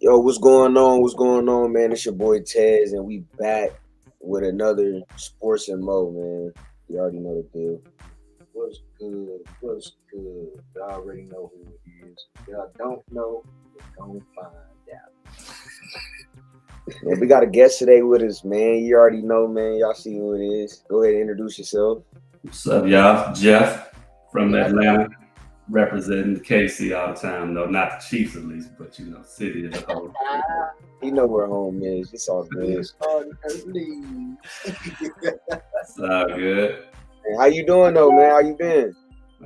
Yo, what's going on? What's going on, man? It's your boy Tez, and we back with another Sports and Mo, man. You already know the deal. What's good? What's good? Y'all already know who it is. If y'all don't know, you're gonna find out. Man, we got a guest today with us, man. You already know, man. Y'all see who it is. Go ahead and introduce yourself. What's up, y'all? Jeff from Atlanta, representing KC all the time. No, not the Chiefs at least, but city as a whole. You know where home is. It's all good. It's all good. Hey, how you doing, though, man? How you been?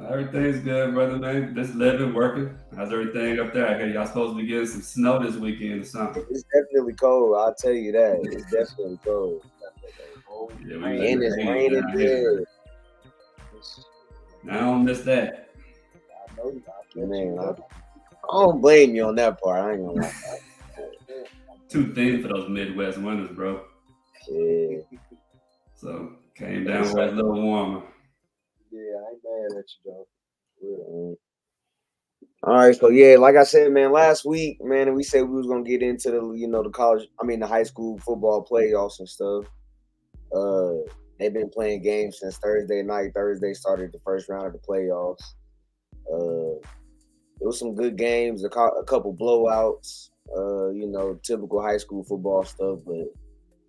Everything's good, brother, man. Just living, working. How's everything up there? I hear y'all supposed to be getting some snow this weekend or something. It's definitely cold. I'll tell you that. It's definitely cold. Yeah, And it's raining good. I don't miss that. I know you. Man, I don't blame you on that part. I ain't gonna lie. Too thin for those Midwest winters, bro. Yeah. So came down where it's a little warmer. Yeah, I ain't mad at you, though. All right, so yeah, like I said, man, last week, man, we said we was gonna get into the high school football playoffs and stuff. They've been playing games since Thursday night. Thursday started the first round of the playoffs. It was some good games, a couple blowouts. Typical high school football stuff, but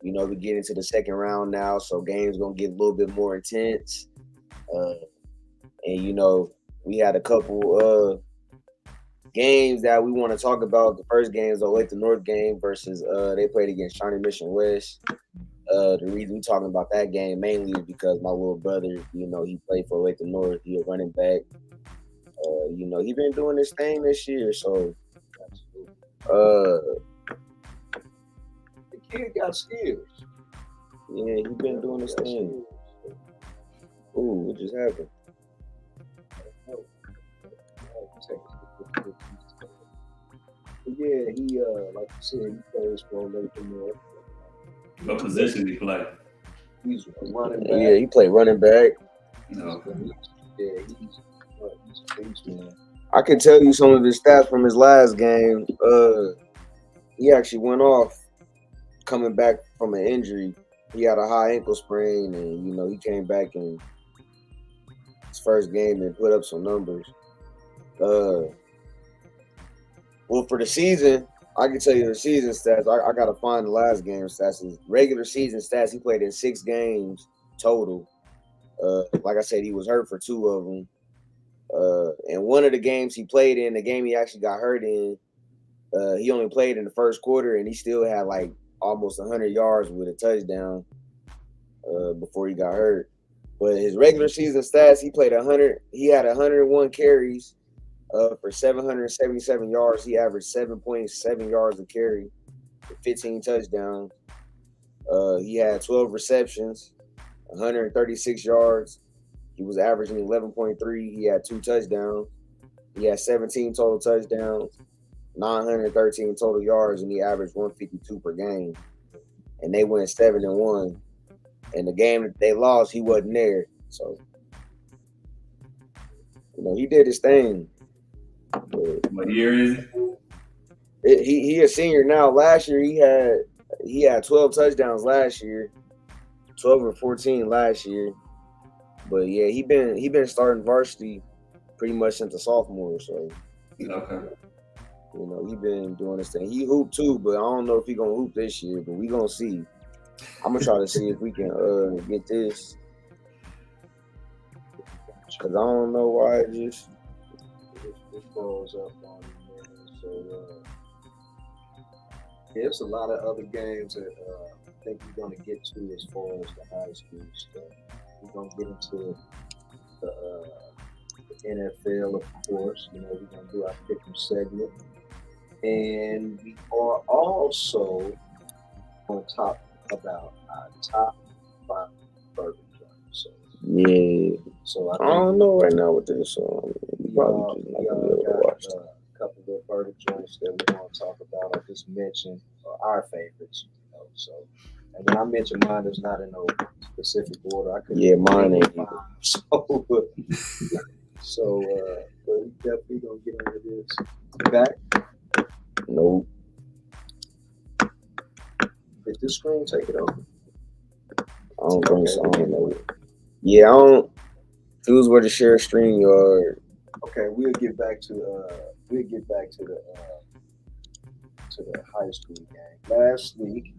we get into the second round now, so games gonna get a little bit more intense. And we had a couple games that we want to talk about. The first game is the Lake North game versus they played against Shawnee Mission West. The reason we're talking about that game mainly is because my little brother, he played for Lake North. He a running back. He been doing this thing this year, so the kid got skills. Yeah, he been doing this thing. Ooh, what just happened? Yeah, he like you said, he plays for Lake North. What position he play? He's a running back. Yeah, he played running back. Yeah, he's a beast, man. I can tell you some of his stats from his last game. He actually went off coming back from an injury. He had a high ankle sprain, and he came back in his first game and put up some numbers. Well, for the season, I can tell you the season stats. I gotta find the last game stats. His regular season stats, he played in 6 games total. Like I said, he was hurt for 2 of them. And one of the games he played in, the game he actually got hurt in, he only played in the first quarter, and he still had like almost 100 yards with a touchdown before he got hurt. But his regular season stats, he played 100. He had 101 carries for 777 yards. He averaged 7.7 yards a carry, 15 touchdowns. He had 12 receptions, 136 yards. He was averaging 11.3. He had 2 touchdowns. He had 17 total touchdowns, 913 total yards, and he averaged 152 per game. And they went 7-1. And the game that they lost, he wasn't there. So, he did his thing. What year is it? He a senior now. Last year he had 12 touchdowns last year, 12 or 14 last year. But yeah, he been starting varsity pretty much since a sophomore. So Okay. He been doing this thing. He hooped too, but I don't know if he gonna hoop this year. But we gonna see. I'm gonna try to see if we can get this, because I don't know why it just goes up on him. So it's a lot of other games that I think we're gonna get to as far as the high school stuff. We're gonna get into the NFL, of course. We're gonna do our pick'em segment, and we are also going to talk about our top 5 burger joints. So I don't know right now with this. We got a couple of burger joints that we want to talk about. I just mentioned our favorites. So, and when I mention mine, it's not in no specific order. Mine ain't. So, but we definitely gonna get into this. You back? Nope. this screen take it over? I don't think so. I don't know. Yeah, I don't. If it was where to share StreamYard. Okay, we'll get back to the high school game. Last week,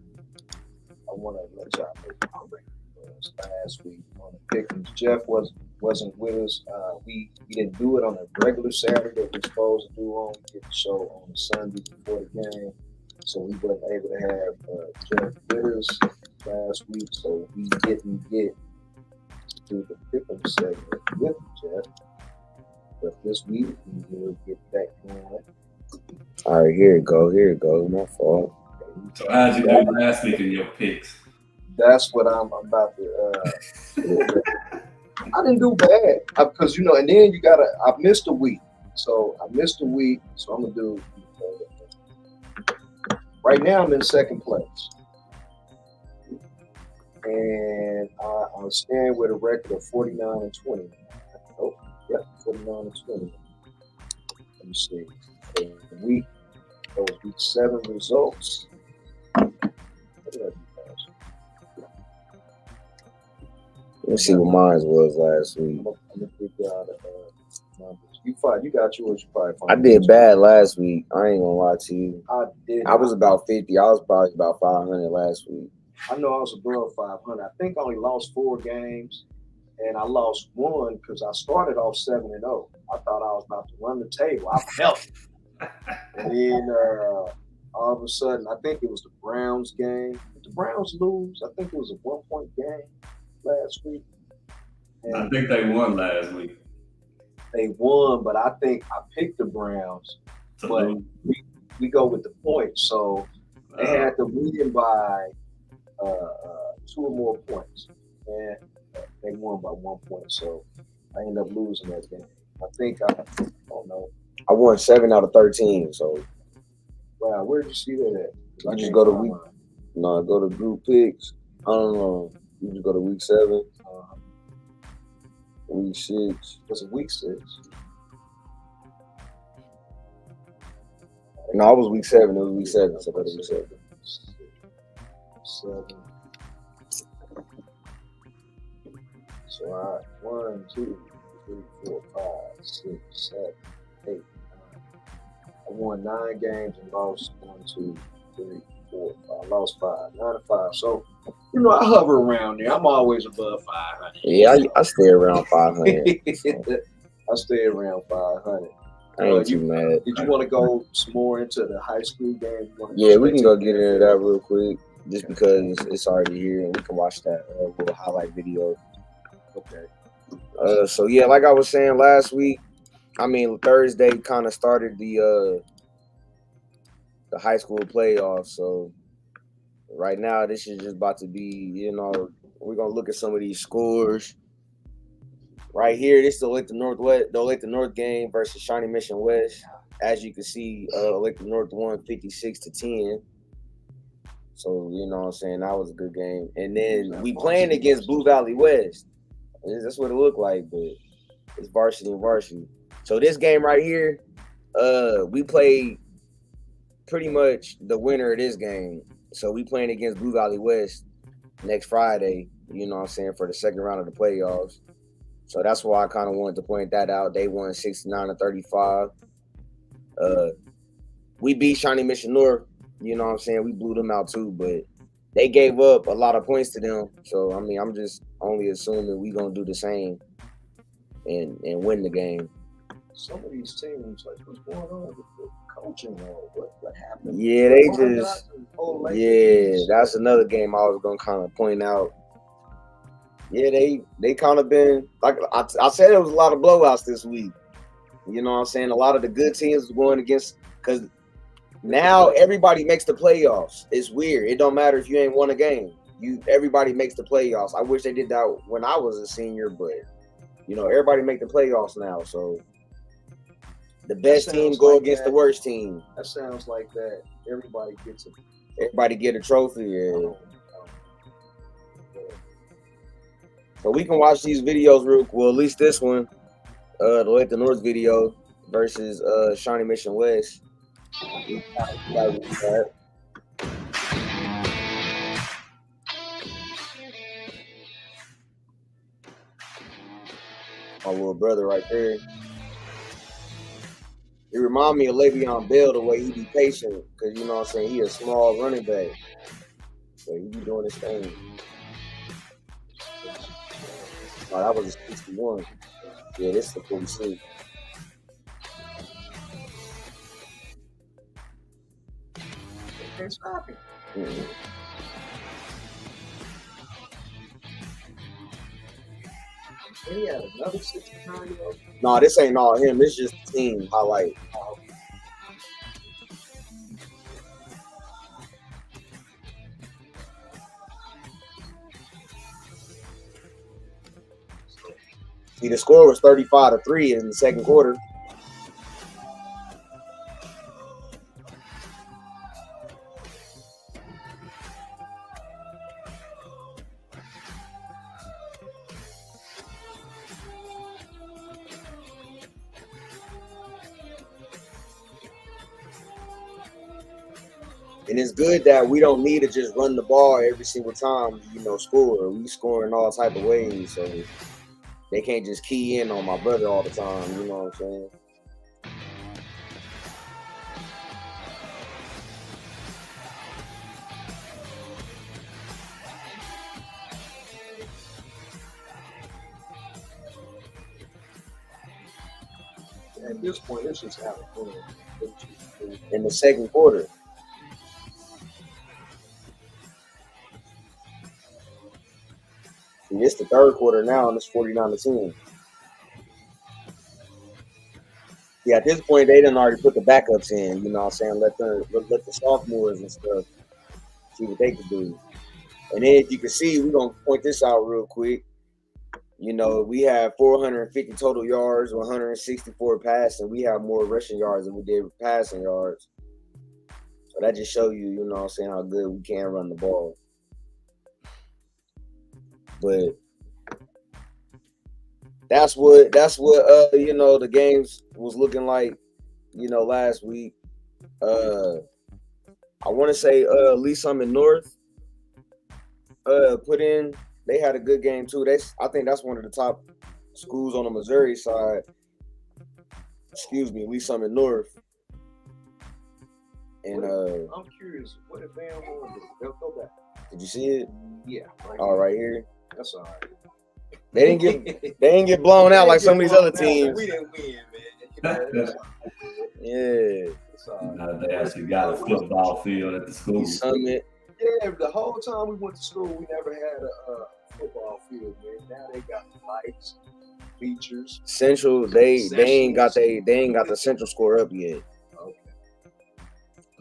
I want to let y'all know how great it was. Last week on the Pickens, Jeff wasn't with us. We didn't do it on a regular Saturday that we're supposed to do on. We did the show on Sunday before the game, so we wasn't able to have Jeff with us last week. So we didn't get to do the Pickens segment with Jeff. But this week we will get back going. All right, here it go. My fault. So how'd you do last week in your picks? That's what I'm about to. I didn't do bad because and then I missed a week, so I'm gonna do. Right now I'm in second place, and I'm staying with a record of 49-20. Oh, yeah, 49-20. Let me see. Those week 7 results. Let's see what mine was last week. I'm gonna give y'all the numbers. You got yours. You probably find. I did bad last week. I ain't gonna lie to you. I did. I was about 50. I was probably about 500 last week. I know I was above 500. I think I only lost 4 games, and I lost 1 because I started off 7-0. I thought I was about to run the table. I felt it. And then all of a sudden, I think it was the Browns game. Did the Browns lose? I think it was a 1-point game last week. And I think they won last week. They won, but I think I picked the Browns. But we go with the points. So they had to win by 2 or more points. And they won by 1 point. So I ended up losing that game. I think I don't know. I won 7 out of 13. So wow, where'd you see that at? You just go to go to group picks. I don't know. You just go to week 7, week 6. Was it week 6? No, it was week 7. It was week 7. So that's week 7. 7. So 1, 2, 3, 4, 5, 6, 7, 8, 9. I won 9 games and lost 1, 2, 3, 4, 5. Lost 5, 9-5. So I hover around there. I'm always above 500. Yeah, I stay around 500. I stay around 500. I ain't too mad. Did you want to go some more into the high school game? Yeah, we can go get into that real quick, just because it's already here and we can watch that little highlight video. Okay. So yeah, like I was saying last week, Thursday kind of started the high school playoffs. So right now, this is just about to be, we're gonna look at some of these scores. Right here, this is the Olathe North game versus Shawnee Mission West. As you can see, Olathe North won 56-10. So what I'm saying, that was a good game. And then we playing against Blue Valley West. That's what it looked like, but it's varsity and varsity. So this game right here, we played pretty much the winner of this game. So we playing against Blue Valley West next Friday, for the second round of the playoffs. So that's why I kind of wanted to point that out. They won 69-35. We beat Shawnee Mission North, we blew them out too, but they gave up a lot of points to them. So, I'm just only assuming we going to do the same and win the game. Some of these teams, like, what's going on with the coaching or what happened? Yeah, that's another game I was going to kind of point out. Yeah, they kind of been, like I said, it was a lot of blowouts this week. A lot of the good teams were going against, because now everybody makes the playoffs. It's weird. It don't matter if you ain't won a game. Everybody makes the playoffs. I wish they did that when I was a senior, but everybody make the playoffs now. So the best team go against the worst team. That sounds like that. Everybody gets Everybody get a trophy. Yeah. So we can watch these videos real quick. Well, at least this one, the Olathe North video versus Shawnee Mission West. my little brother right there. He remind me of Le'Veon Bell the way he be patient, because you know what I'm saying, he a small running back. So he be doing his thing. Oh, that was a 61. Yeah, this is a 46. Can't stop him. Mm-hmm. And he had another 69-year-old. No, this ain't all him. This just the team highlight. See, the score was 35-3 in the second quarter. And it's good that we don't need to just run the ball every single time, you know, score. We score in all type of ways, so they can't just key in on my brother all the time. You know what I'm saying? At this point, it's just having fun. In the second quarter. See, it's the third quarter now, and it's 49-10. Yeah, at this point, they done already put the backups in. You know what I'm saying? Let the sophomores and stuff see what they can do. And then, if you can see, we're going to point this out real quick. You know, we have 450 total yards, 164 passing. We have more rushing yards than we did passing yards. So that just show you, you know what I'm saying, how good we can run the ball. But that's what you know, the games was looking like, you know, last week. I want to say Lee Summit North put in. They had a good game too. I think that's one of the top schools on the Missouri side. Excuse me, Lee Summit North. And I'm curious, what if Van Horn did? Go back. Did you see it? Yeah. Right here. That's all right. They didn't get blown out like some of these other teams. We didn't win, man. Yeah. They actually got a football field at the school. Lee Summit. Yeah, the whole time we went to school, we never had a football field, man. Now they got lights, features. Central, they ain't got the central score up yet. Okay.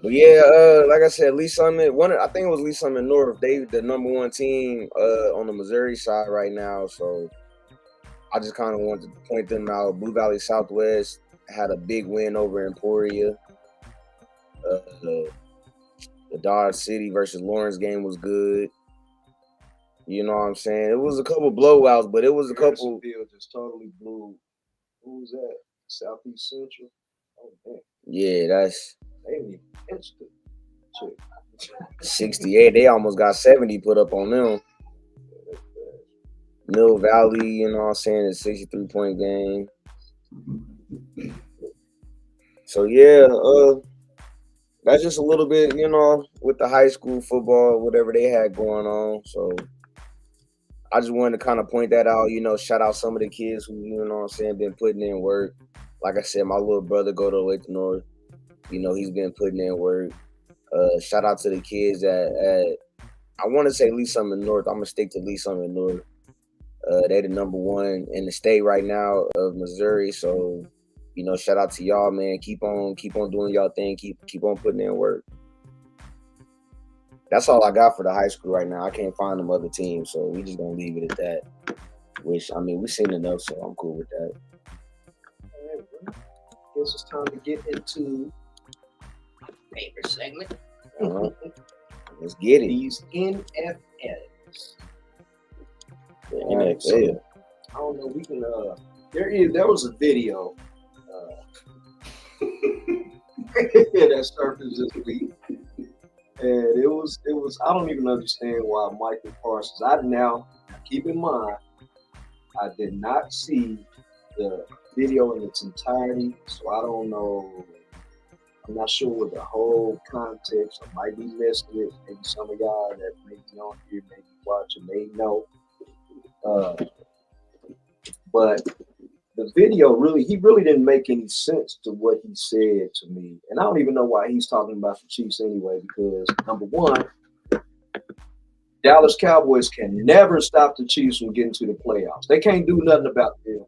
But yeah, like I said, Lee Summit. I think it was Lee Summit North. They the number one team on the Missouri side right now. So I just kind of wanted to point them out. Blue Valley Southwest had a big win over Emporia. The Dodge City versus Lawrence game was good. You know what I'm saying? It was a couple blowouts, but it was a couple. Field just totally blew. Who was that? Southeast Central. Oh man. Yeah, they didn't even pinch the 68. They almost got 70 put up on them. Mill Valley, you know what I'm saying, is 63-point game. So yeah, that's just a little bit, you know, with the high school football, whatever they had going on. So I just wanted to kind of point that out, you know, shout out some of the kids who, you know what I'm saying, been putting in work. Like I said, my little brother go to Lake North. You know, he's been putting in work. Shout out to the kids at I want to say Lee Summit North. I'm going to stick to Lee Summit North. They the number one in the state right now of Missouri. So, you know, shout out to y'all, man. Keep on doing y'all thing. Keep on putting in work. That's all I got for the high school right now. I can't find them other teams, so we just gonna leave it at that. Which, I mean, we've seen enough, so I'm cool with that. All right, guess it's time to get into favorite segment. Let's get it. These NFLs. The NFL. I don't know. We can. There was a video that surfaced this week, and it was. I don't even understand why Michael Parsons. Now keep in mind, I did not see the video in its entirety, so I don't know. I'm not sure what the whole context. I might be missing it. Maybe some of y'all that may be on here, maybe watching, may know. But the video he really didn't make any sense to what he said to me. And I don't even know why he's talking about the Chiefs anyway, because number one, Dallas Cowboys can never stop the Chiefs from getting to the playoffs. They can't do nothing about them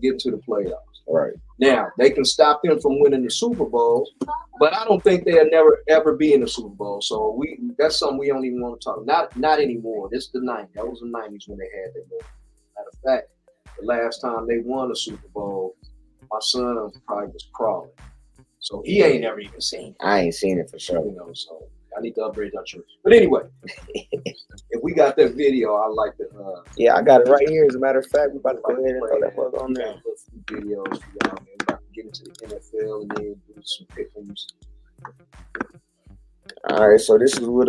getting to the playoffs. Right. Now, they can stop them from winning the Super Bowl, but I don't think they'll never, ever be in the Super Bowl. So that's something we don't even want to talk about. Not anymore. This is the 90s. That was the 90s when they had that movie. Matter of fact, the last time they won a Super Bowl, my son probably was crawling. So he ain't never even seen it. I ain't seen it for sure. You know, so I need to upgrade that church. But anyway, if we got that video, I like to. Yeah, I got it right here. As a matter of fact, we about to go ahead and throw that plug on there. Videos for y'all, man. We're about to get into the NFL and then do some pick'ems. All right, so this is what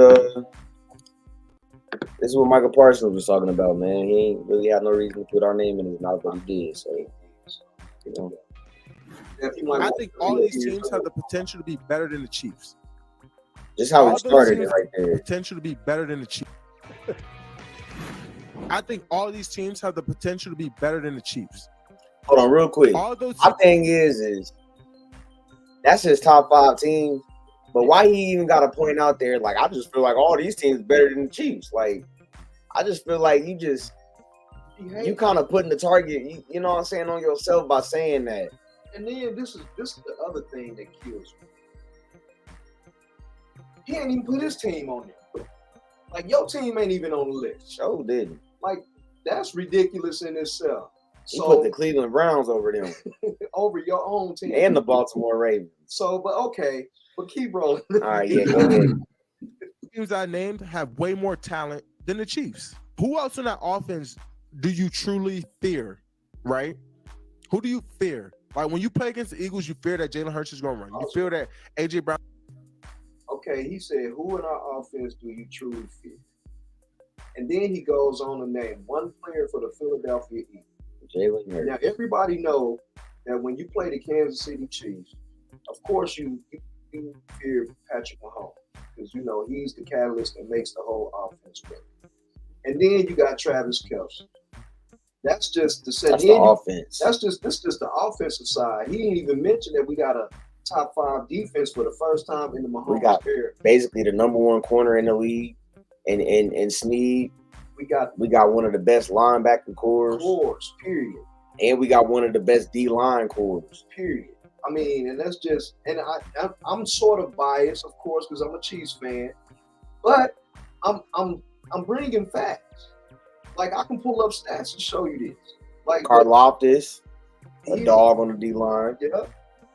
Michael Parsons was talking about, man. He ain't really had no reason to put our name in his mouth, but he did. So, you know. I think all these teams have the potential to be better than the Chiefs. Just how it started it right there. Potential to be better than the Chiefs. I think all these teams have the potential to be better than the Chiefs. Hold on, real quick. All those my thing is that's his top 5 teams. But why he even got to point out there? Like, I just feel like all these teams better than the Chiefs. Like, I just feel like you kind of putting the target, you know what I'm saying, on yourself by saying that. And then this is the other thing that kills me. He ain't even put his team on there. Like, your team ain't even on the list. Sure didn't. Like, that's ridiculous in itself. He put the Cleveland Browns over them. Over your own team. And the Baltimore Ravens. So, but okay. But keep rolling. All right, yeah, go ahead. Teams I named have way more talent than the Chiefs. Who else in that offense do you truly fear, right? Who do you fear? Like, when you play against the Eagles, you fear that Jalen Hurts is going to run. You fear that A.J. Brown. Okay, he said, who in our offense do you truly fear? And then he goes on to name one player for the Philadelphia Eagles. Jalen Hurts. Now, everybody know that when you play the Kansas City Chiefs, of course you fear Patrick Mahomes because, you know, he's the catalyst that makes the whole offense work. And then you got Travis Kelce. That's just the offense. This just the offensive side. He didn't even mention that we got a top 5 defense for the first time in the Mahomes era. Basically the number 1 corner in the league, and Snead. We got one of the best linebacker cores. Period. And we got one of the best D-line cores. Period. I mean, and that's just, and I'm sort of biased, of course, because I'm a Chiefs fan, but I'm bringing facts. Like, I can pull up stats to show you this. Like Karlaftis, a dog on the D-line. Yeah.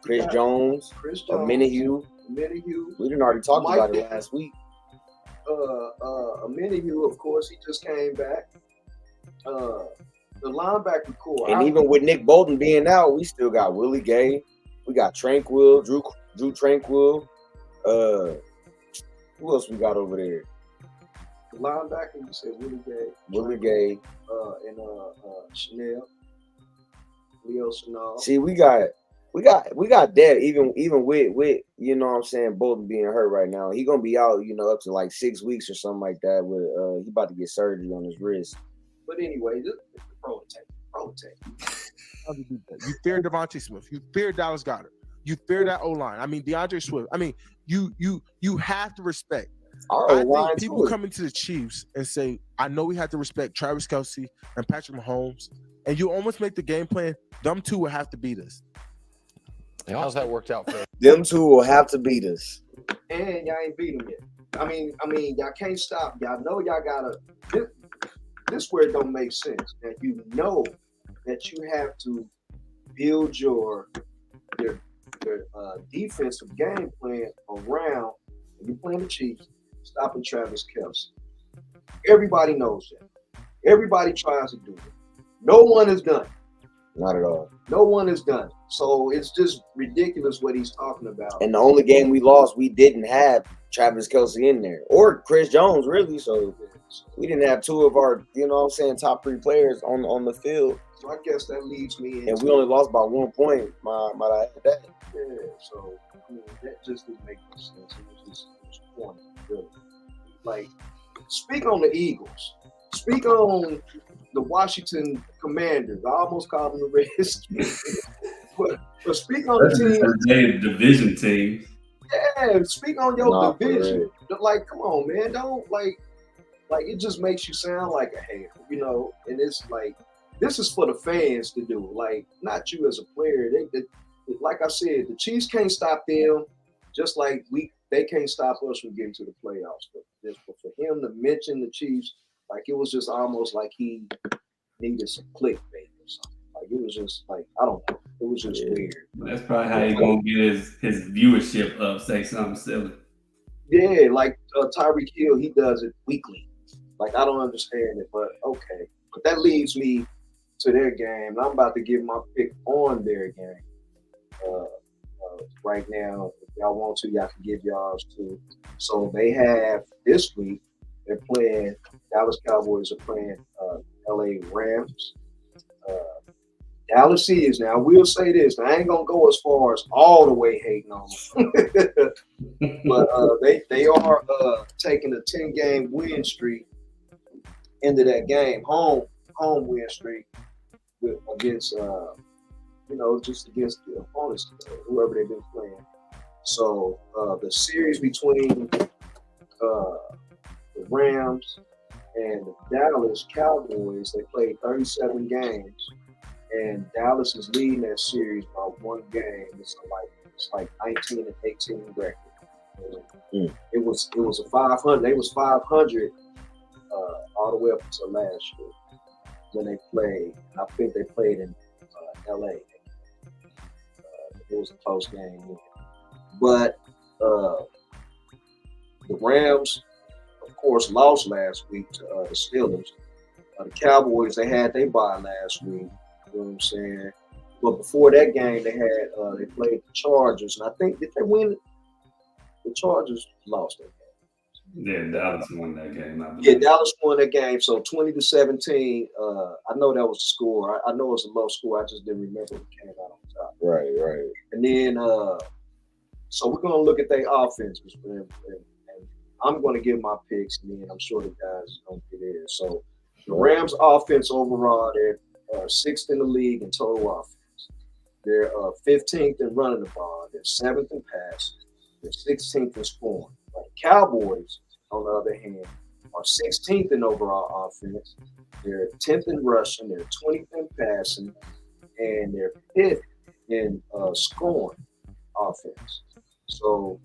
Chris Jones. Minihue. We didn't already talk about it last week. Minihue, of course, he just came back. The linebacker core. And even with Nick Bolton being out, we still got Willie Gay. We got Tranquil, Drew Tranquil. Who else we got over there? The linebacker, you said Willie Gay. And Chanel. Leo Chanel. See, we got that even with you know what I'm saying, Bolton being hurt right now. He gonna be out, you know, up to like 6 weeks or something like that. With he about to get surgery on his wrist. But anyway, this is prototype. You fear Devontae Smith. You fear Dallas Goedert. You fear that O-line. I mean, DeAndre Swift. I mean, you have to respect. I think people come into the Chiefs and say, I know we have to respect Travis Kelce and Patrick Mahomes, and you almost make the game plan, them two will have to beat us. How's that worked out for you? Them two will have to beat us. And y'all ain't beat them yet. I mean, y'all can't stop. Y'all know y'all gotta. This where it don't make sense. That you know that you have to build your defensive game plan around when you're playing the Chiefs, stopping Travis Kelce. Everybody knows that. Everybody tries to do it. No one has done it. Not at all. No one has done it. So it's just ridiculous what he's talking about. And the only game we lost, we didn't have Travis Kelce in there or Chris Jones, really. So we didn't have two of our, top 3 players on the field. So I guess that leads me into, and we only lost by 1 point. Might I add that? Yeah. So that just didn't make no sense. It was corny, really. Like, speak on the Eagles. Speak on the Washington Commanders. I almost called them the Redskins. but speak on the team. Division team. Yeah, speak on your division. Like, come on, man. Don't like it just makes you sound like a hater, and it's like, this is for the fans to do, like, not you as a player. They like I said, the Chiefs can't stop them, just like they can't stop us from getting to the playoffs. But for him to mention the Chiefs, like, it was just almost like he needed some clickbait or something. Like, it was just like, I don't know. It was just weird. That's probably how he's gonna get his viewership up. Say something silly. Yeah, like Tyreek Hill, he does it weekly. Like, I don't understand it, but okay. But that leads me to their game. I'm about to give my pick on their game. Right now, if y'all want to, y'all can give y'all's too. So they have this week, they're playing, Dallas Cowboys are playing LA Rams. Dallas is, now I will say this, I ain't gonna go as far as all the way hating on them. But they are taking a 10-game win streak into that game, home win streak against just against the opponents, whoever they've been playing. So the series between the Rams and the Dallas Cowboys, they played 37 games, and Dallas is leading that series by 1 game. It's like 19-18 record. It was a 500. They was 500 all the way up until last year when they played. I think they played in LA. It was a close game. But the Rams, of course, lost last week to the Steelers. The Cowboys, they had their bye last week. You know what I'm saying? But before that game, they played the Chargers. And I think, did they win? The Chargers lost that game. Yeah, Dallas won that game. Yeah, Dallas won that game. So 20-17. I know that was the score. I know it was a low score. I just didn't remember what came out on top. Right. And then, so we're gonna look at their offenses, and I'm gonna give my picks, and then I'm sure the guys are gonna get in. So the Rams' offense overall, they're 6th in the league in total offense. They're 15th in running the ball. They're 7th in passing. They're 16th in scoring. The Cowboys, on the other hand, are 16th in overall offense. They're 10th in rushing. They're 20th in passing, and they're 5th in scoring offense. So,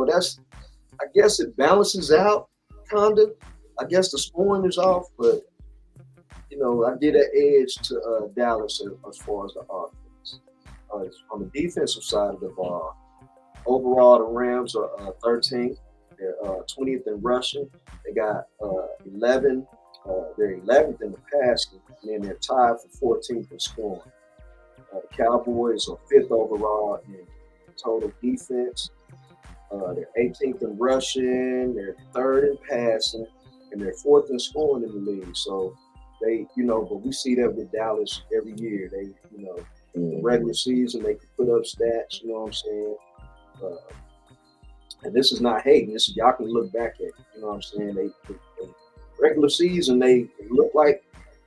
that's, I guess it balances out, kind of. I guess the scoring is off, but, I get an edge to Dallas as far as the offense. On the defensive side of the ball, overall, the Rams are 13th. They're 20th in rushing. They got 11. They're 11th in the passing, and then they're tied for 14th in scoring. The Cowboys are 5th overall in total defense. They're 18th in rushing. They're 3rd in passing, and they're 4th in scoring in the league. So they, but we see that with Dallas every year. They, the regular season, they can put up stats. You know what I'm saying? And this is not hating. This is, y'all can look back at it. You know what I'm saying? They regular season, they look like,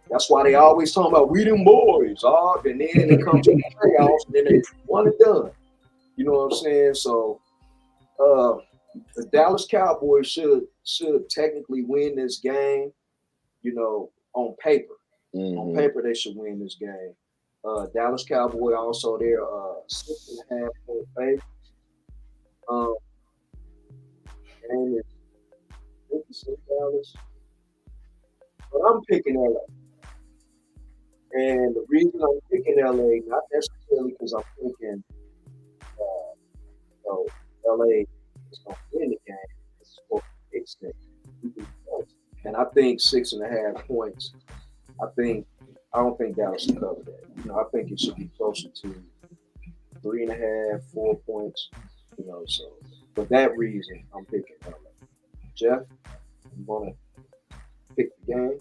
that's why they always talking about we them boys, and then they come to the playoffs and then they one and done. You know what I'm saying? So the Dallas Cowboys should technically win this game, on paper. Mm-hmm. On paper, they should win this game. Dallas Cowboy also, they're 6.5 point favorites. And it's Dallas. But I'm picking LA. And the reason I'm picking LA, not necessarily because I'm thinking LA is going to win the game. It's going to fix it. And I think 6.5 points. I think I don't think Dallas should cover that. You know, I think it should be closer to 3.5, 4 points. You know, so for that reason, I'm picking LA. Jeff, you want to pick the game?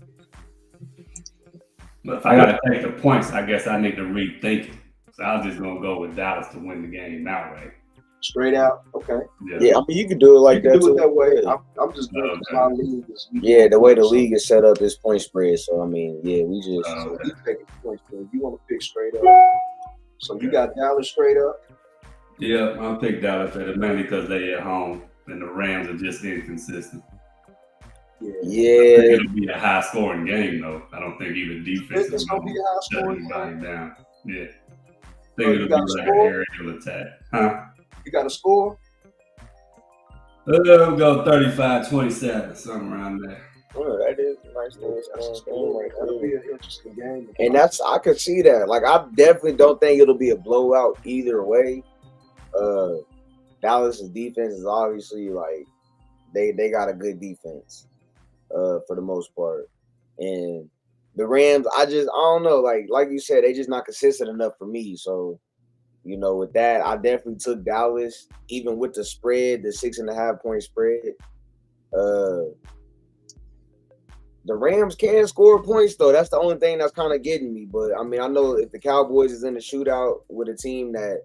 But if I got to take the points, I guess I need to rethink it. So I'm just going to go with Dallas to win the game outright. Straight out? Okay. Yeah, I mean, you could do it like you that. Do it too. that way. I'm just doing my league this week. Yeah, the way the league is set up is point spread. So, I mean, yeah, we just. So we take a point spread. You want to pick straight up. So you got Dallas straight up? Yeah, I'll pick Dallas at it, mainly because they at home and the Rams are just inconsistent. Yeah. It'll be a high scoring game, though. I don't think either defense is going to shut anybody down. Yeah. I think it'll be like an aerial attack. Huh? You got a score? We'll go 35-27, something around there. Oh, that is a nice game. That'll be an interesting game. And I could see that. Like, I definitely don't think it'll be a blowout either way. Dallas' defense is obviously like they got a good defense for the most part. And the Rams, I don't know. Like you said, they just not consistent enough for me. So, you know, with that, I definitely took Dallas, even with the spread, the 6.5 point spread. The Rams can score points, though. That's the only thing that's kind of getting me. But, I mean, I know if the Cowboys is in the shootout with a team that,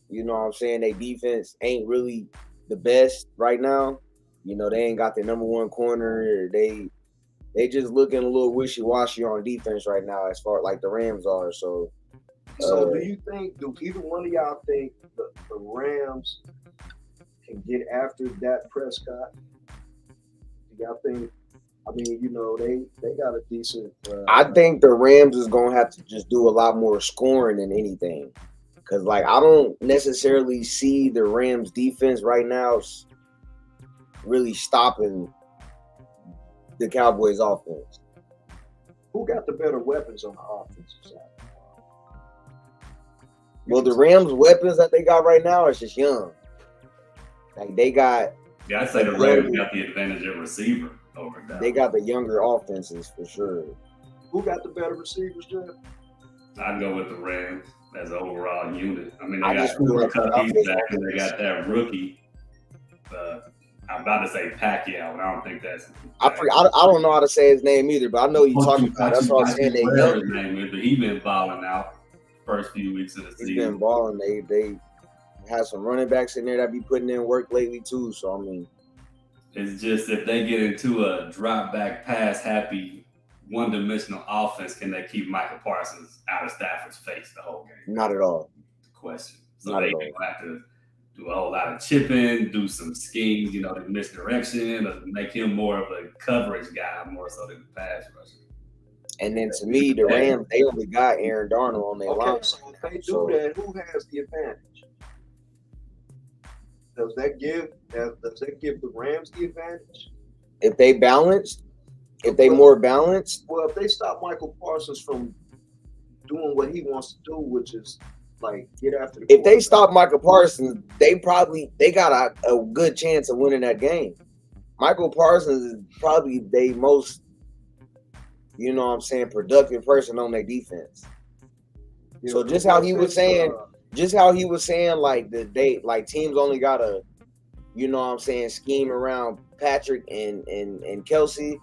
you know what I'm saying, their defense ain't really the best right now. You know, they ain't got their number one corner. They just looking a little wishy-washy on defense right now as far like the Rams are. So do either one of y'all think the Rams can get after Dak Prescott? Do y'all think, I mean, you know, they got a decent I think the Rams is going to have to just do a lot more scoring than anything. Because, like, I don't necessarily see the Rams defense right now really stopping the Cowboys offense. Who got the better weapons on the offensive side? Well, the Rams' weapons that they got right now is just young. Like, they got... Yeah, I'd say the Rams got the advantage at receiver over Dallas. They got the younger offenses for sure. Who got the better receivers, Jeff? I'd go with the Rams as an overall unit. I mean, they I got just feel like Cooper back and they got that rookie. I'm about to say Pacquiao, and I don't think that's. I don't know how to say his name either, but I know you're talking about. That's what I'm saying. They young. His name is, but he been balling out first few weeks of the season. He's been balling. They have some running backs in there that be putting in work lately too. So I mean, it's just if they get into a drop back pass happy one-dimensional offense, can they keep Michael Parsons out of Stafford's face the whole game? Not at all. Question. So they can have to do a whole lot of chipping, do some schemes, you know, to misdirection, or make him more of a coverage guy more so than the pass rusher. And then to me, the Rams, they only got Aaron Darnold on their line. So if they do that, who has the advantage? Does that give the Rams the advantage? If they balanced, if they more balanced. Well, if they stop Michael Parsons from doing what he wants to do, which is like get after the if they stop Michael Parsons, they got a good chance of winning that game. Michael Parsons is probably the most, you know what I'm saying, productive person on their defense. Yeah, so just how he was saying, like teams only gotta, you know what I'm saying, scheme around Patrick and Kelsey.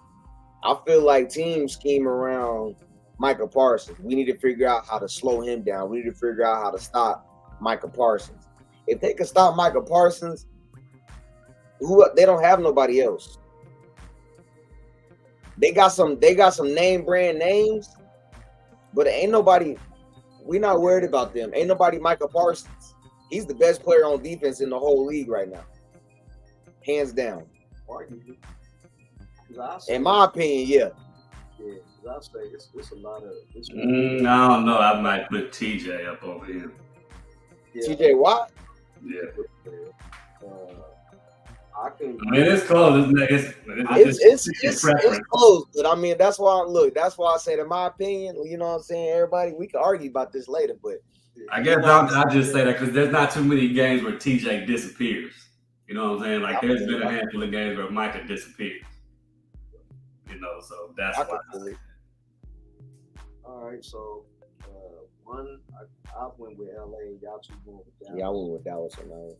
I feel like teams scheme around Michael Parsons. We need to figure out how to slow him down. We need to figure out how to stop Michael Parsons. If they can stop Michael Parsons, they don't have nobody else. They got some name brand names, but ain't nobody. We're not worried about them. Ain't nobody Michael Parsons. He's the best player on defense in the whole league right now, hands down. In my opinion, yeah. Yeah, I say it's a lot of. I don't know. I might put TJ up over him. Yeah. TJ Watt? Yeah. I mean, it's close. It's close, but I mean, that's why I said, in my opinion, you know what I'm saying, everybody, we can argue about this later, but I guess I'll just say that because there's not too many games where TJ disappears. You know what I'm saying? Like, there's been a handful of games where Micah disappears. You know, so that's why. All right, so I went with LA. Y'all two going with Dallas. Yeah, I went with Dallas on that.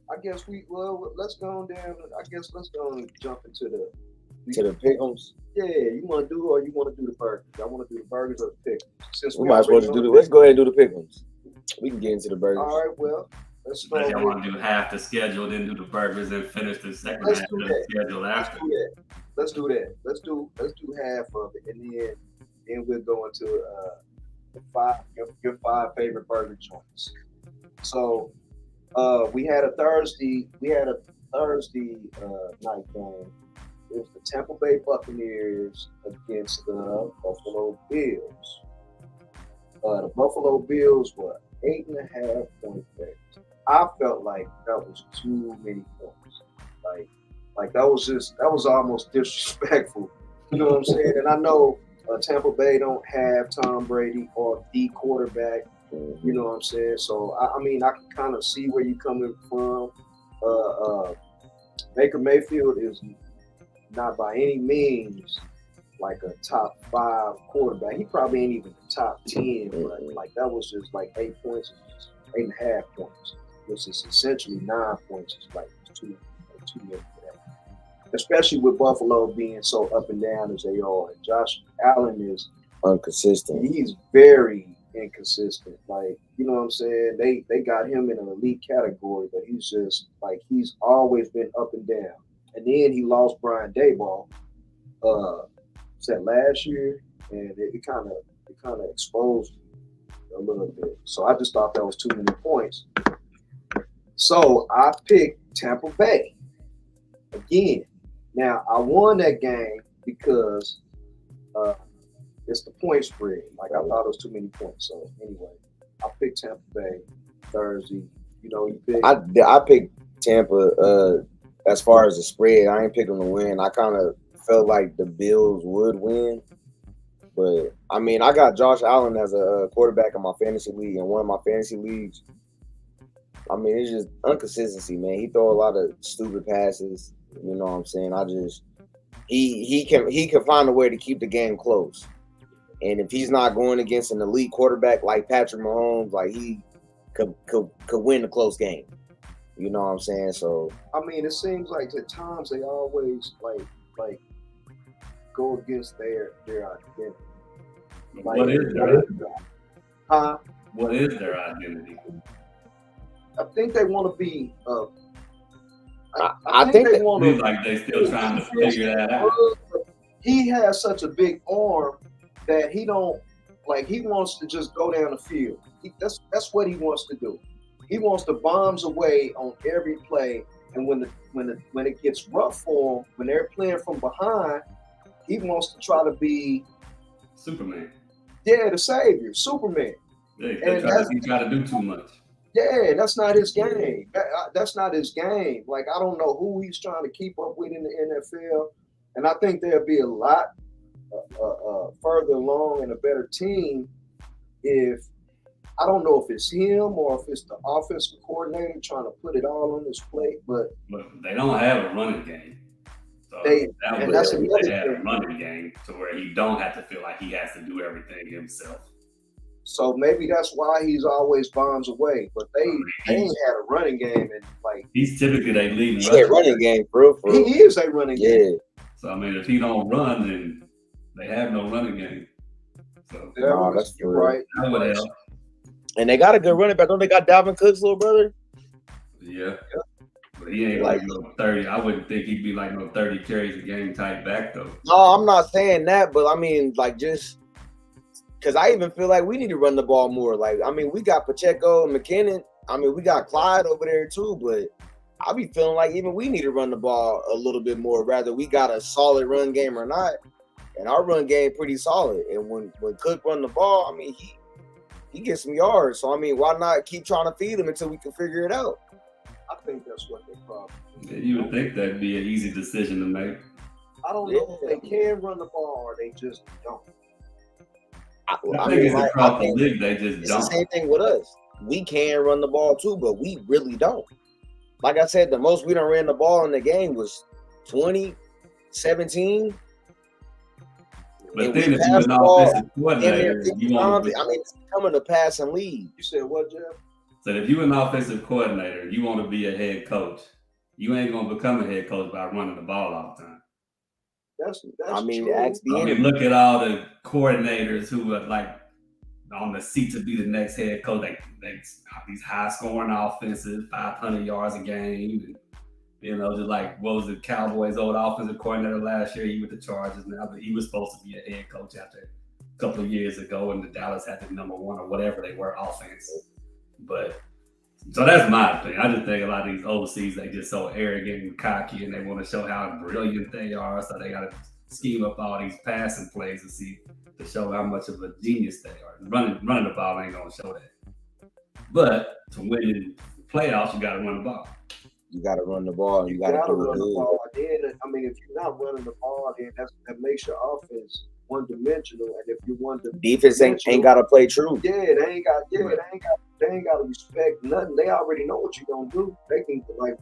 I guess let's go on down. I guess let's go and jump into the pick'ems. Yeah, you want to do the burgers? I want to do the burgers or the pick'ems. Since we might as well do the. Let's go ahead and do the pick'ems. We can get into the burgers. All right, well, let's start. I want to do half the schedule, then do the burgers, and finish the second half of the schedule after. Let's do that. Let's do half of it, and then we'll go into your 5 favorite burger joints. So we had a Thursday night game. It was the Tampa Bay Buccaneers against the Buffalo Bills. The Buffalo Bills were 8.5 point favorites. I felt like that was too many points. Like that was almost disrespectful. You know what I'm saying? And I know Tampa Bay don't have Tom Brady or the quarterback. You know what I'm saying? So I mean, I can kind of see where you're coming from. Baker Mayfield is not by any means like a top 5 quarterback. He probably ain't even the top 10, but like that was just like 8 points, 8.5 points, which is essentially 9 points. It's like too many for that. Especially with Buffalo being so up and down as they are. And Josh Allen is inconsistent. He's very inconsistent. Like, you know what I'm saying? They got him in an elite category, but he's just like he's always been up and down. And then he lost Brian Daboll, said last year, and it kind of exposed a little bit. So I just thought that was too many points. So I picked Tampa Bay again. Now I won that game because it's the point spread. Like I thought it was too many points. So anyway, I picked Tampa Bay Thursday. You know, you picked. I picked Tampa. As far as the spread, I ain't pick them to win. I kind of felt like the Bills would win. But, I mean, I got Josh Allen as a quarterback in my fantasy league. And one of my fantasy leagues, I mean, it's just inconsistency, man. He throw a lot of stupid passes. You know what I'm saying? He can find a way to keep the game close. And if he's not going against an elite quarterback like Patrick Mahomes, like he could win a close game. You know what I'm saying? So I mean, it seems like at times they always like go against their identity. Like, what is their identity? Huh? What is their identity? I think they want to be. I think they want to. Like they still trying to figure that out. He has such a big arm that he don't like. He wants to just go down the field. That's what he wants to do. He wants to bombs away on every play, and when it gets rough for him, when they're playing from behind, he wants to try to be Superman. Yeah, the savior, Superman. Yeah, he try to do too much. Yeah, that's not his game. That's not his game. Like I don't know who he's trying to keep up with in the NFL, and I think there'll be a lot further along and a better team if. I don't know if it's him or if it's the offensive coordinator trying to put it all on his plate, but they don't have a running game. So that's a running game to where he don't have to feel like he has to do everything himself. So maybe that's why he's always bombs away. But they ain't had a running game, and like he's typically they leading. He's a running game, bro. He is a running game. So I mean, if he don't run, then they have no running game. So that's you're right. That would help. And they got a good running back. Don't they got Dalvin Cook's little brother? Yeah. But he ain't like no 30. I wouldn't think he'd be like no 30 carries a game type back, though. No, I'm not saying that. But, I mean, like, just because I even feel like we need to run the ball more. Like, I mean, we got Pacheco and McKinnon. I mean, we got Clyde over there, too. But I be feeling like even we need to run the ball a little bit more, rather we got a solid run game or not. And our run game pretty solid. And when Cook run the ball, I mean, he gets some yards. So, I mean, why not keep trying to feed him until we can figure it out? I think that's what they probably do. Yeah, you would think that'd be an easy decision to make. I don't know if they can run the ball or they just don't. I think it's across the league, they just it's don't. The same thing with us. We can run the ball too, but we really don't. Like I said, the most we done ran the ball in the game was 20, 17. But and then we if you're pass an the ball offensive in coordinator, there you want to. it's becoming a passing league. You said what, Jeff? So if you're an offensive coordinator, you want to be a head coach. You ain't gonna become a head coach by running the ball all the time. That's true. Look at all the coordinators who are like on the seat to be the next head coach. They these high scoring offenses, 500 yards a game. Just like what was the Cowboys' old offensive coordinator last year? He with the Chargers now, but he was supposed to be a head coach after a couple of years ago, and the Dallas had the number one or whatever they were offense. But so that's my opinion. I just think a lot of these OCs, they just so arrogant and cocky, and they want to show how brilliant they are. So they got to scheme up all these passing plays to show how much of a genius they are. Running the ball ain't gonna show that. But to win in playoffs, you got to run the ball. You got to run the ball. You got to run the ball. Then, I mean, if you're not running the ball, then that makes your offense one-dimensional. And if you want the defense ain't got to play true. They ain't got to respect nothing. They already know what you're gonna do. They can like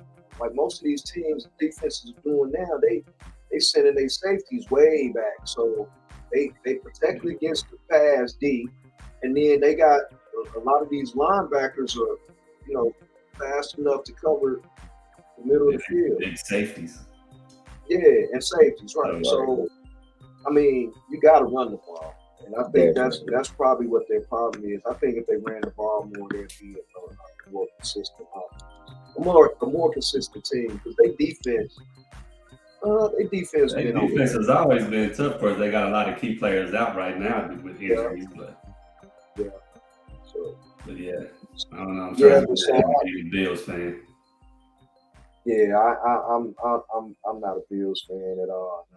most of these teams, defenses are doing now. They sending their safeties way back, so they protect against the pass D, and then they got a lot of these linebackers are fast enough to cover the middle of the field. Big safeties. Yeah, and safeties, right. So, I mean, you got to run the ball. And I think that's probably what their problem is. I think if they ran the ball more, they'd be a more consistent offense. A more consistent team, because their defense has always been tough. Of course, they got a lot of key players out right now with injuries, but yeah. So, but yeah, I don't know. I'm trying to be a Bills fan. Yeah, I'm not a Bills fan at all.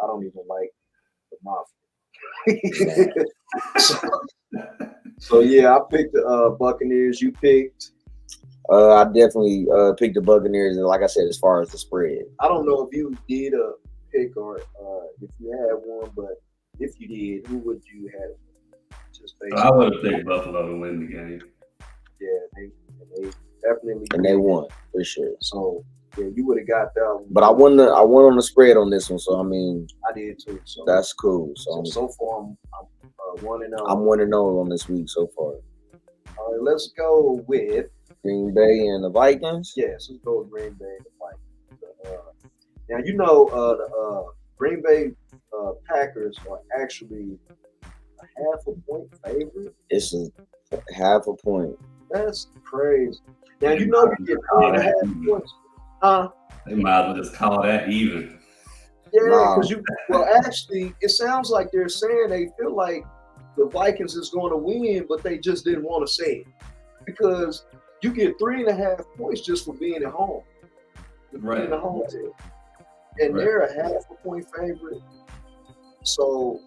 I don't even like the Mafia. so yeah, I picked the Buccaneers. You picked. I definitely picked the Buccaneers, and like I said, as far as the spread, I don't know if you did a pick or if you had one, but if you did, who would you have? Just I would have picked Buffalo to win the game. Yeah, they definitely and they won for sure. So yeah, you would have got that one. But I won on the spread on this one, so I mean, I did too. So that's cool. So far, I'm 1-0. I'm 1-0 on this week so far. All right, let's go with Green Bay and the Vikings. Yes, let's go with Green Bay and the Vikings. Now the Green Bay Packers are actually a half a point favorite. It's a half a point. That's crazy. Now you get 3.5 points. They might as well just call that even. Yeah, because actually, it sounds like they're saying they feel like the Vikings is going to win, but they just didn't want to say it because you get 3.5 points just for being at home, being a home team, and they're a half a point favorite. So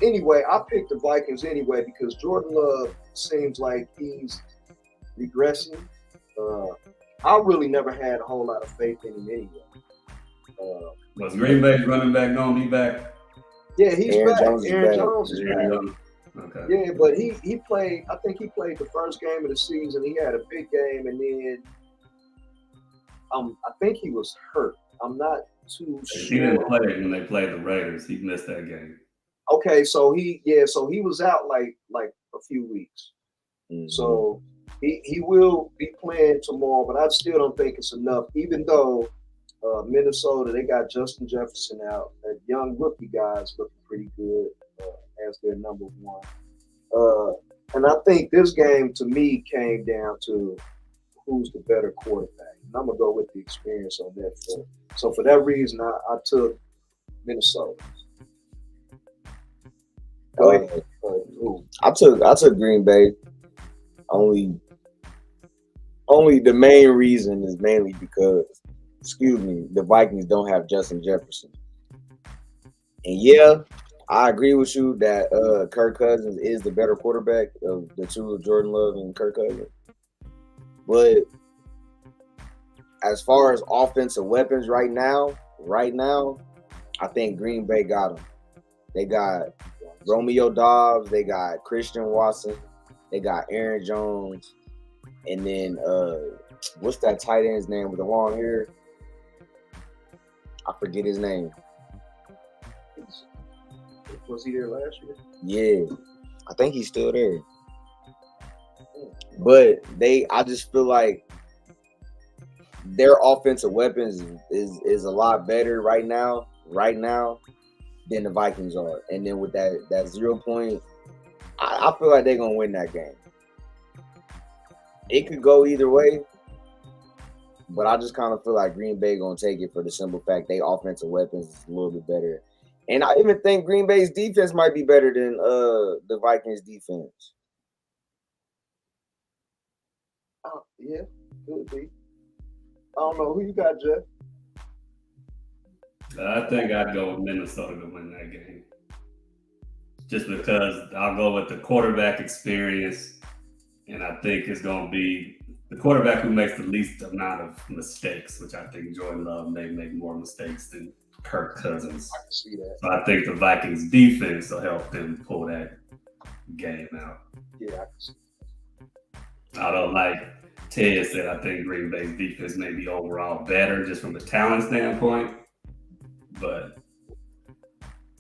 anyway, I picked the Vikings anyway because Jordan Love seems like he's regressing. I really never had a whole lot of faith in him anyway. Was Green Bay's running back going to be back? Yeah, he's Aaron back. Jones Aaron Jones is back. Okay. Yeah, but he played. I think he played the first game of the season. He had a big game, and then I think he was hurt. I'm not too sure. He didn't play when they played the Raiders. He missed that game. Okay, so he was out like a few weeks. Mm-hmm. So he will be playing tomorrow, but I still don't think it's enough. Even though Minnesota, they got Justin Jefferson out. That young rookie guy's looking pretty good as their number one. And I think this game, to me, came down to who's the better quarterback. And I'm going to go with the experience on that. So for that reason, I took Minnesota. I took Green Bay. Only the main reason is mainly because, the Vikings don't have Justin Jefferson. And yeah, I agree with you that Kirk Cousins is the better quarterback of the two, Jordan Love and Kirk Cousins. But as far as offensive weapons right now, I think Green Bay got them. They got Romeo Doubs, they got Christian Watson, they got Aaron Jones, and then what's that tight end's name with the long hair? I forget his name. Was he there last year? Yeah, I think he's still there. But I just feel like their offensive weapons is a lot better right now than the Vikings are. And then with that 0 point, I feel like they're gonna win that game. It could go either way, but I just kind of feel like Green Bay gonna take it for the simple fact they offensive weapons is a little bit better. And I even think Green Bay's defense might be better than the Vikings defense. Yeah, could be. I don't know who you got, Jeff. I think I'd go with Minnesota to win that game. Just because I'll go with the quarterback experience, and I think it's going to be the quarterback who makes the least amount of mistakes, which I think Jordan Love may make more mistakes than Kirk Cousins. I can see that. So I think the Vikings defense will help them pull that game out. Yeah, I can see that. Although, like Ted said, I think Green Bay's defense may be overall better just from a talent standpoint. But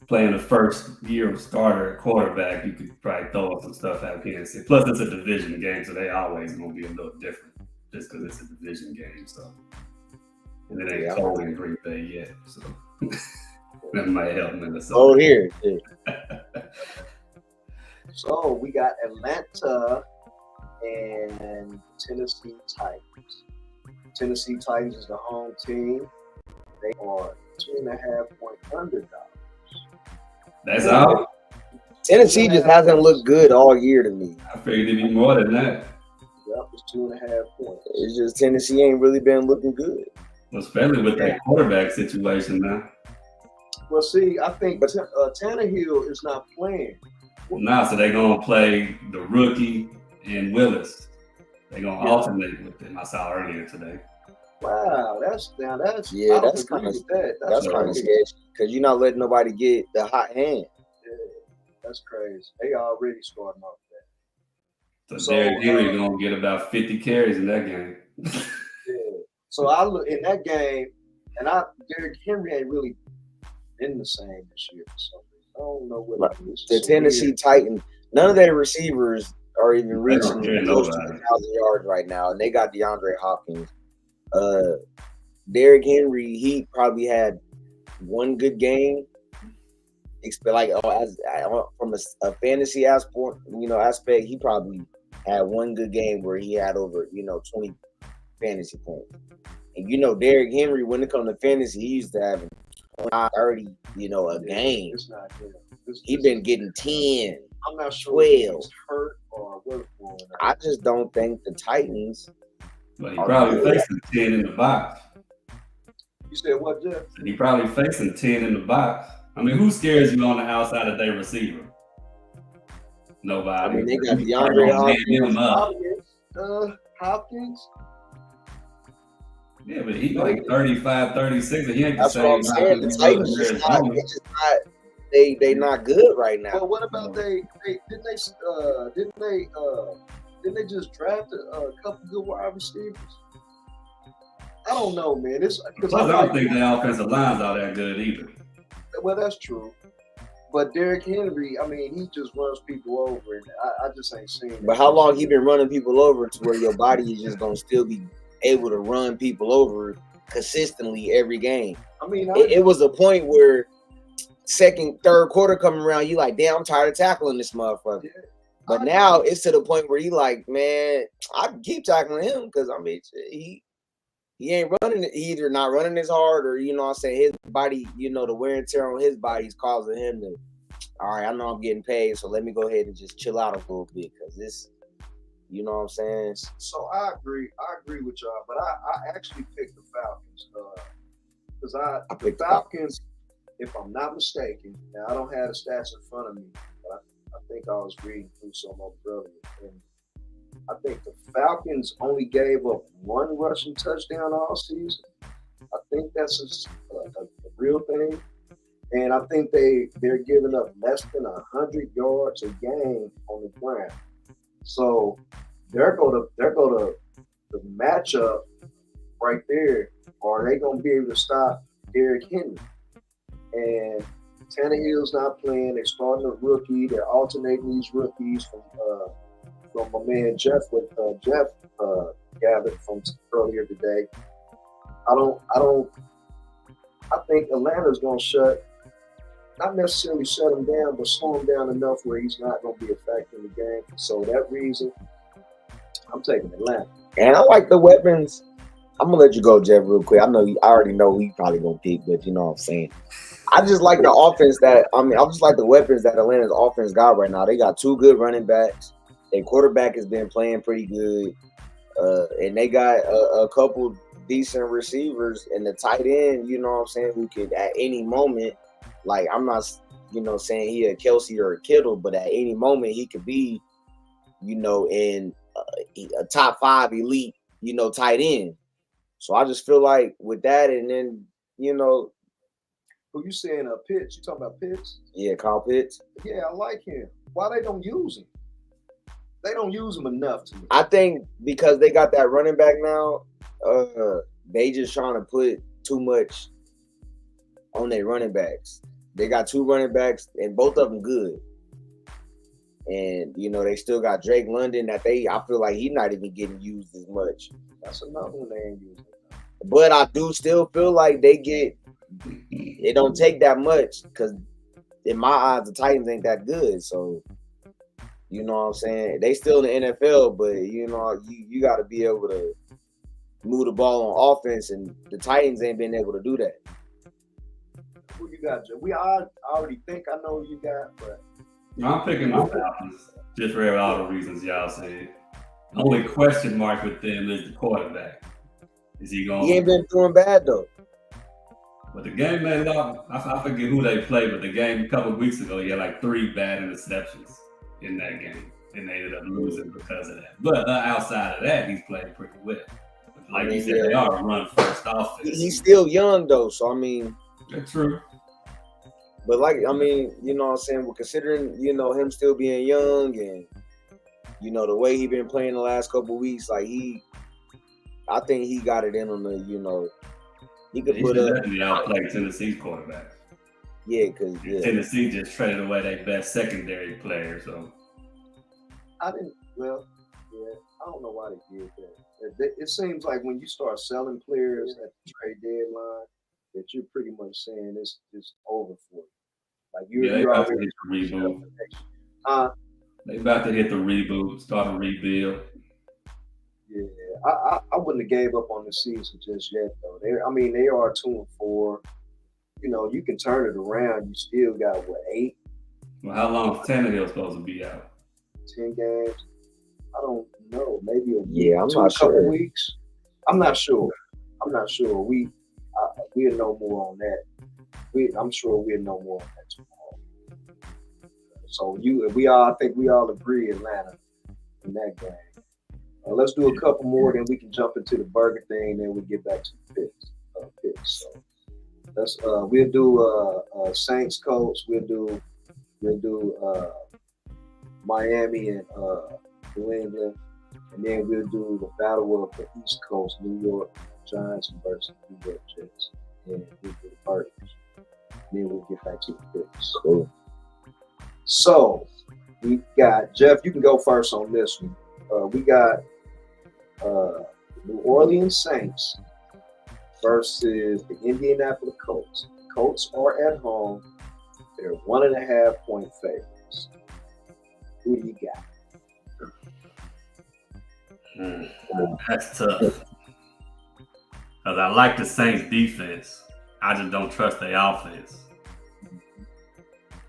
playing the first year starter quarterback, you could probably throw some stuff at PNC. Plus, it's a division game, so they always going to be a little different just because it's a division game. So, and it ain't cold in Green Bay yet, so that might help Minnesota. Oh, here. So we got Atlanta and Tennessee Titans. Tennessee Titans is the home team. They are 2.5-point underdogs. That's all? Tennessee just hasn't looked good all year to me. I figured it'd be more than that. Yep, it's 2.5 points. It's just Tennessee ain't really been looking good. Well, especially with that quarterback situation now. Well, see, I think Tannehill is not playing. Nah, so they're going to play the rookie and Willis. They're going to alternate with them. I saw earlier today. Wow, that's kind of That's kind of crazy. sketchy because you're not letting nobody get the hot hand. Yeah, that's crazy. They already starting off that. So Derrick Henry going to get about 50 carries in that game. Yeah. So I look in that game, and Derrick Henry ain't really been the same this year for some reason. I don't know what it is. The Tennessee Titans, none of their receivers are even reaching close to 1,000 yards right now, and they got DeAndre Hopkins. Derrick Henry, he probably had one good game. Like from a fantasy aspect, he probably had one good game where he had over 20 fantasy points. And Derrick Henry, when it comes to fantasy, he used to have 30, a game. It's not good. He been getting 10. I'm not sure 12. if he's hurt or what's going on. I just don't think the Titans. But he probably facing 10 in the box. You said what, Jeff? He probably facing 10 in the box. I mean, who scares you on the outside of their receiver? Nobody. I mean, they got DeAndre Hopkins. Yeah, but he like 35, 36, and he ain't the That's same. what I'm saying. The Titans just not. They not good right now. Well, what about didn't they just draft a couple good wide receivers? I don't know, man. Plus, I don't think the offensive line's all that good either. Well, that's true. But Derrick Henry, I mean, he just runs people over, and I just ain't seen it. But how long he been running people over to where your body is just gonna still be able to run people over consistently every game? I mean, it was a point where second, third quarter coming around, you like, damn, I'm tired of tackling this motherfucker. Yeah. But now it's to the point where you like, man, I can keep tackling him because I mean he ain't running. He either not running as hard or I'm saying his body, the wear and tear on his body is causing him to. All right, I know I'm getting paid, so let me go ahead and just chill out a little bit because this, you know what I'm saying. So I agree with y'all, but I actually picked the Falcons because I picked the Falcons. If I'm not mistaken, now I don't have the stats in front of me, but I think I was reading through some of them earlier, and I think the Falcons only gave up one rushing touchdown all season. I think that's a real thing, and I think they're giving up less than 100 yards a game on the ground. So they're going to the matchup right there. Are they going to be able to stop Derrick Henry? And Tannehill's not playing. They're starting a rookie. They're alternating these rookies from my man Jeff gathered from earlier today. I think Atlanta's gonna not necessarily shut him down, but slow him down enough where he's not gonna be affecting the game. So that reason, I'm taking Atlanta. And I like the weapons. I'm gonna let you go, Jeff, real quick. I already know who you probably gonna pick, but you know what I'm saying. I just like the offense I just like the weapons that Atlanta's offense got right now. They got 2 good running backs. Their quarterback has been playing pretty good. And they got a couple decent receivers and the tight end, you know what I'm saying, who could at any moment, like I'm not, saying he a Kelsey or a Kittle, but at any moment he could be, in a top 5 elite, tight end. So I just feel like with that, and then, who you saying, Pitts? You talking about Pitts? Yeah, Kyle Pitts. Yeah, I like him. Why they don't use him? They don't use him enough to me. I think because they got that running back now, they just trying to put too much on their running backs. They got 2 running backs, and both of them good. And, they still got Drake London that I feel like he's not even getting used as much. That's another one they ain't using. But I do still feel like it don't take that much because in my eyes, the Titans ain't that good. So, you know what I'm saying? They still in the NFL, but, you got to be able to move the ball on offense, and the Titans ain't been able to do that. Who you got, Joe? I already think I know who you got, but I'm picking the Falcons just for all the reasons y'all said. The only question mark with them is the quarterback. Is he going? He ain't been doing bad though. But the game they lost, I forget who they played, but the game a couple of weeks ago, he had like 3 bad interceptions in that game, and they ended up losing because of that. But outside of that, he's played pretty well. But like you said, they are a run-first offense. He's still young though, so I mean. That's true. But you know what I'm saying? Well, considering, him still being young and, the way he been playing the last couple of weeks, like I think he got it in on the, he could put up. Definitely outplay Tennessee's quarterback. Yeah, because Tennessee just traded away their best secondary player, so. I don't know why they did that. It seems like when you start selling players at the trade deadline, that you're pretty much saying it's over for you. Like you're already hit the reboot. They about to hit the reboot, start a rebuild. Yeah, I wouldn't have gave up on the season just yet though. They are 2-4. You can turn it around. You still got 8? Well, how long is Tannehill supposed to be out? 10 games. I don't know. Maybe a week. Yeah, I'm not sure. Couple weeks. I'm not sure. We'll know more on that. I'm sure we'll know more on that tomorrow. So I think we all agree Atlanta in that game. Let's do a couple more, then we can jump into the burger thing, then we get back to the picks. So let's we'll do Saints Colts. We'll do Miami and New England, and then we'll do the battle of the East Coast, New York Giants versus New York Jets. And we'll do the burgers. Then we'll get back to the picks. Cool. So we got Jeff. You can go first on this one. We got New Orleans Saints versus the Indianapolis Colts. The Colts are at home. They're 1.5 point favorites. Who do you got? That's tough. Because I like the Saints defense. I just don't trust their offense.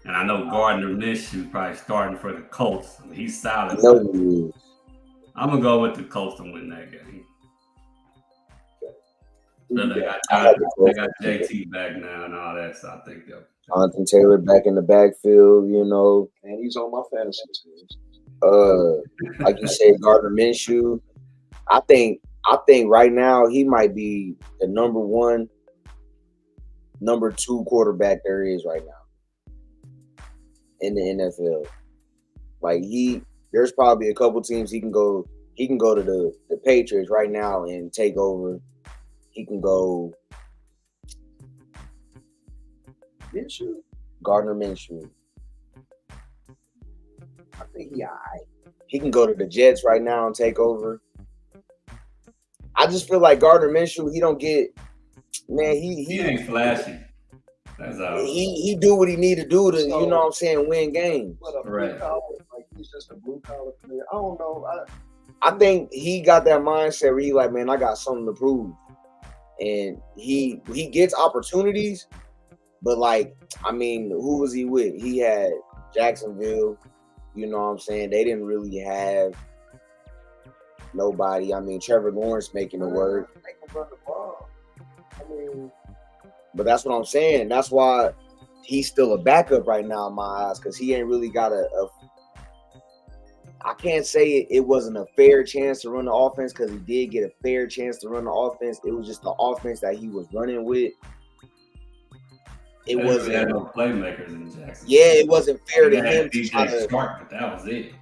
And I know Gardner Minshew probably starting for the Colts. I mean, he's solid. I'm going to go with the Colts to win that game. They got JT back now and all that, so I think they'll. Jonathan Taylor back in the backfield, And he's on my fantasy team. Like you said, Gardner Minshew. I think right now he might be the number 1, number 2 quarterback there is right now in the NFL. Like there's probably a couple teams he can go to the Patriots right now and take over. He can go. Minshew? Gardner Minshew. I think he alright. He can go to the Jets right now and take over. I just feel like Gardner Minshew, he don't get, man, he ain't flashy. That's all. He do what he need to do to, So, you know what I'm saying, win games. But a Right. blue collar, like he's just a blue collar player. I don't know. I think he got that mindset where he like, man, I got something to prove. And he gets opportunities, but like, I mean, who was he with? He had Jacksonville, you know what I'm saying? They didn't really have nobody. I mean, Trevor Lawrence making it work. They can run the ball. I mean, but that's what I'm saying. That's why he's still a backup right now in my eyes, because he ain't really got I can't say it wasn't a fair chance to run the offense, because he did get a fair chance to run the offense. It was just the offense that he was running with. It wasn't. Had no playmakers in Jackson. Yeah, it wasn't fair to him to DJ Stark, but that was it.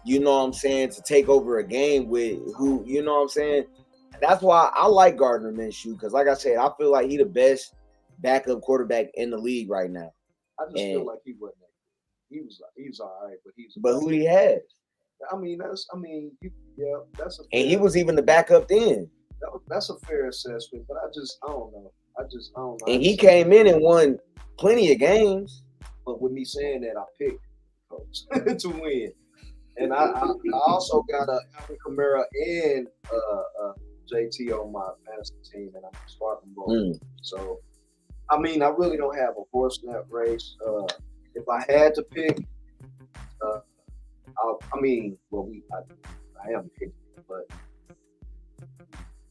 You know what I'm saying? To take over a game with who, you know what I'm saying? That's why I like Gardner Minshew, because like I said, I feel like he the best backup quarterback in the league right now. I just feel like he wasn't that good. He was all right, but who he has? that's a fair, and he was even the backup then. That's a fair assessment, but I don't know. I don't know. And he came in and won plenty of games. But with me saying that, I picked coach to win. And I also got a Alvin Kamara and JT on my fantasy team, and I'm starting both. So, I mean, I really don't have a horse in that race. If I had to pick, I am picking, but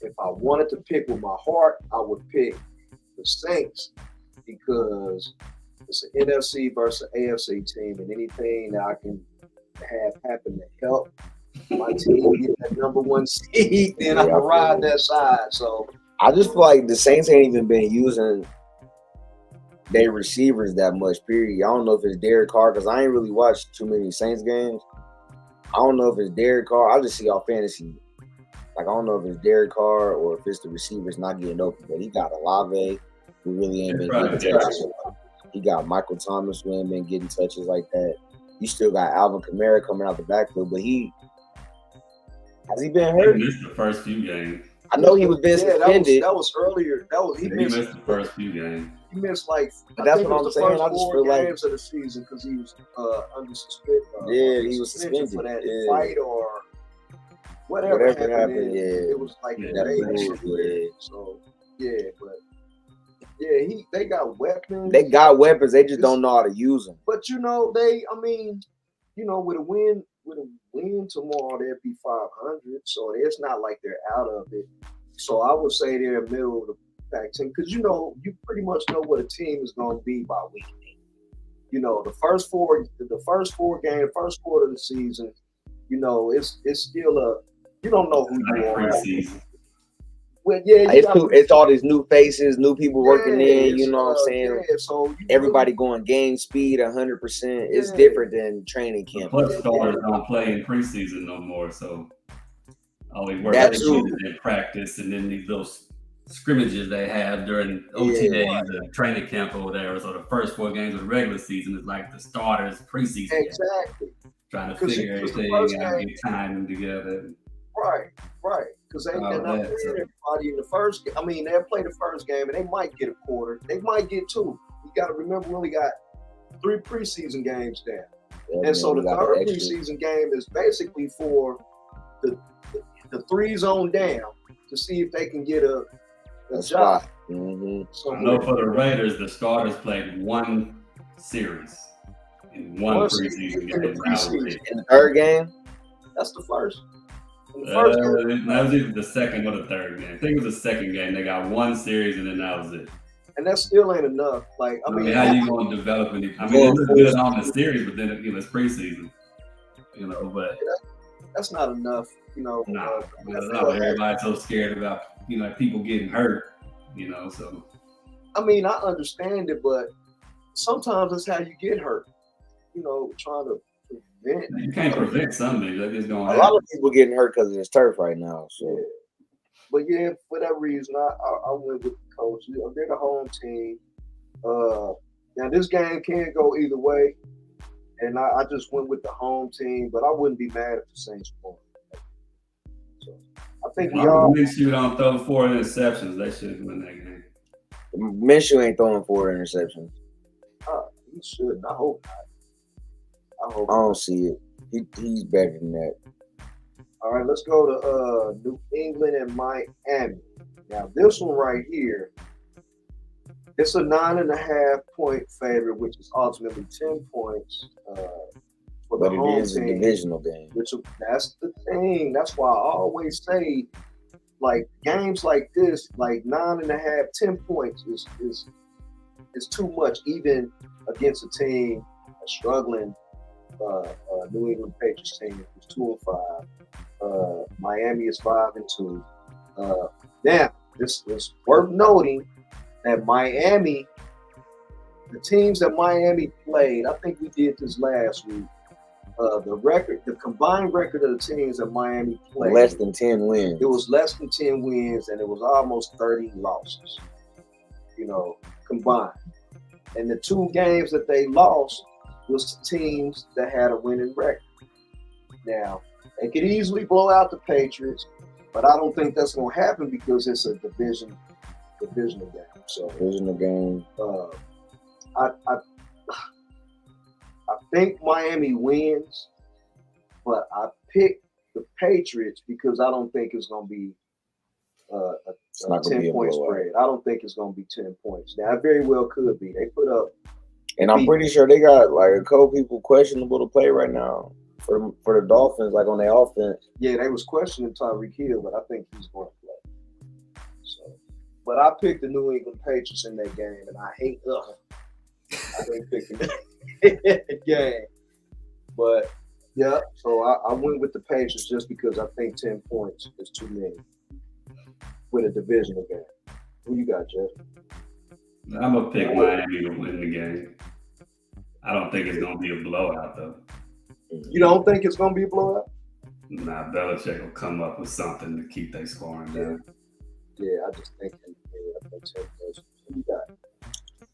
if I wanted to pick with my heart, I would pick the Saints, because it's an NFC versus AFC team, and anything that I can have happen to help my team get that number one seed, then I can ride that side. So I just feel like the Saints ain't even been using their receivers that much, period. I don't know if it's Derek Carr, because I ain't really watched too many Saints games. I don't know if it's Derek Carr. I just see all fantasy. Like, I don't know if it's Derek Carr or if it's the receivers not getting open, but he got Olave, who really ain't been getting touches. He got Michael Thomas, who ain't been getting touches like that. You still got Alvin Kamara coming out the backfield, but has he been hurt? He missed the first few games. I know he was been suspended. That was earlier. He missed the first few games. He missed like that's what I'm saying. I just feel like games of the season because he was under suspension. He was suspended for that fight or whatever happened. Yeah, it was like So they got weapons. They got weapons. They just don't know how to use them. But with a win tomorrow, they'll be 500. So it's not like they're out of it. So I would say they're middle of the pack team, because you pretty much know what a team is going to be by week 8. The first four games, first quarter of the season, it's still you don't know who you are. Well, it's all these new faces, new people working in. You know what I'm saying? So everybody going game speed 100%. It's different than training camp. Plus, starters don't play in preseason no more, so all they work in practice, and then these little scrimmages they have during OTAs and training camp or whatever. So the first 4 games of the regular season is like the starters preseason. Exactly. Trying to figure everything out, get time together. Right. Because they're not playing everybody in the first game. I mean, they'll play the first game and they might get a quarter. They might get 2. You got to remember, we only got 3 preseason games down. And so the third preseason game is basically for the 3 zone down to see if they can get a job. Mm-hmm. So I know for the Raiders, the starters played 1 series in one preseason game. In the third game? That's the first. That was either the second or the third game. I think it was the second game. They got 1 series, and then that was it. And that still ain't enough. Like, I mean, how you going to develop any? I mean, it's good on the series, but then it's preseason. But that's not enough. Everybody's so scared about people getting hurt. So. I mean, I understand it, but sometimes that's how you get hurt. Trying to prevent. You can't prevent something. That is going. A lot of people getting hurt because of this turf right now. So, but for that reason, I went with the coach. They're the home team. Now this game can go either way, and I just went with the home team, but I wouldn't be mad if the Saints won. So I think Minshew don't throw 4 interceptions. They should win that game. Minshew ain't throwing 4 interceptions. He shouldn't. I hope not. I don't see it. He's better than that. All right, let's go to New England and Miami. Now this one right here, it's a 9.5 point favorite, which is ultimately 10 points for the home team. But it is a divisional game. That's the thing. That's why I always say, like, games like this, like 9.5, 10 points is too much, even against a team, a struggling New England Patriots team who's 2-5. Miami is 5-2. Now, this is worth noting that Miami, the teams that Miami played, I think we did this last week. The combined record of the teams that Miami played, less than 10 wins. It was less than 10 wins, and it was almost 30 losses, combined. And the 2 games that they lost was to teams that had a winning record. Now, they could easily blow out the Patriots, but I don't think that's going to happen because it's a divisional game. So divisional game. I think Miami wins, but I picked the Patriots because I don't think it's going to be a 10-point spread. I don't think it's going to be 10 points. Now, it very well could be. They put up. And I'm pretty sure they got like a couple people questionable to play right now for the Dolphins, like on their offense. Yeah, they was questioning Tyreek Hill, but I think he's going to play. So, but I picked the New England Patriots in that game, and I hate picking that game. But yeah, so I went with the Patriots just because I think 10 points is too many with a divisional game. Who you got, Jeff? I'm going to pick Miami to win the game. I don't think it's going to be a blowout, though. You don't think it's going to be a blowout? Nah, Belichick will come up with something to keep their scoring down. Yeah, I just think Who you got?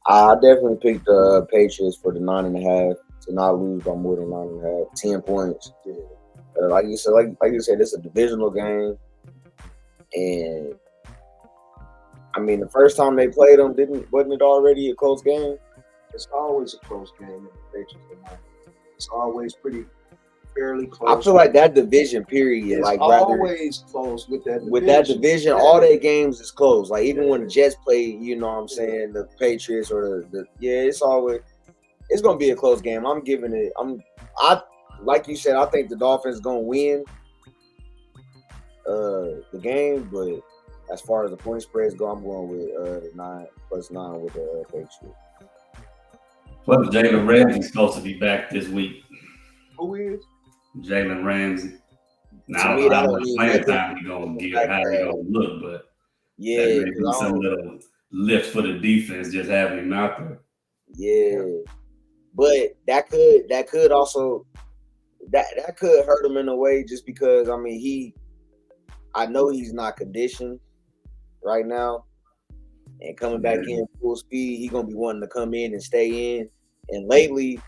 I definitely picked the Patriots for the 9.5 to not lose by more than 9.5, 10 points. Yeah. Like you said, it's a divisional game, and I mean, the first time they played them, wasn't it already a close game? It's always a close game in the Patriots and Miami. It's always fairly close. I feel like that division period, it's like always close with that division. With that division, all their games is close. Like even when the Jets play, you know what I'm saying, the Patriots or it's gonna be a close game. I'm giving it. Like you said, I think the Dolphins gonna win the game, but as far as the point spreads go, I'm going with 9+9 with the Patriots. Well, Jalen Ramsey's supposed to be back this week. Who is? Jalen Ramsey. Now, I don't know how much playing time he's going to get, how he's going to look, but yeah, that may be some little lift for the defense just having him out there. Yeah, but that could also that could hurt him in a way just because I mean I know he's not conditioned right now, and coming back in full speed, he's gonna be wanting to come in and stay in. And lately,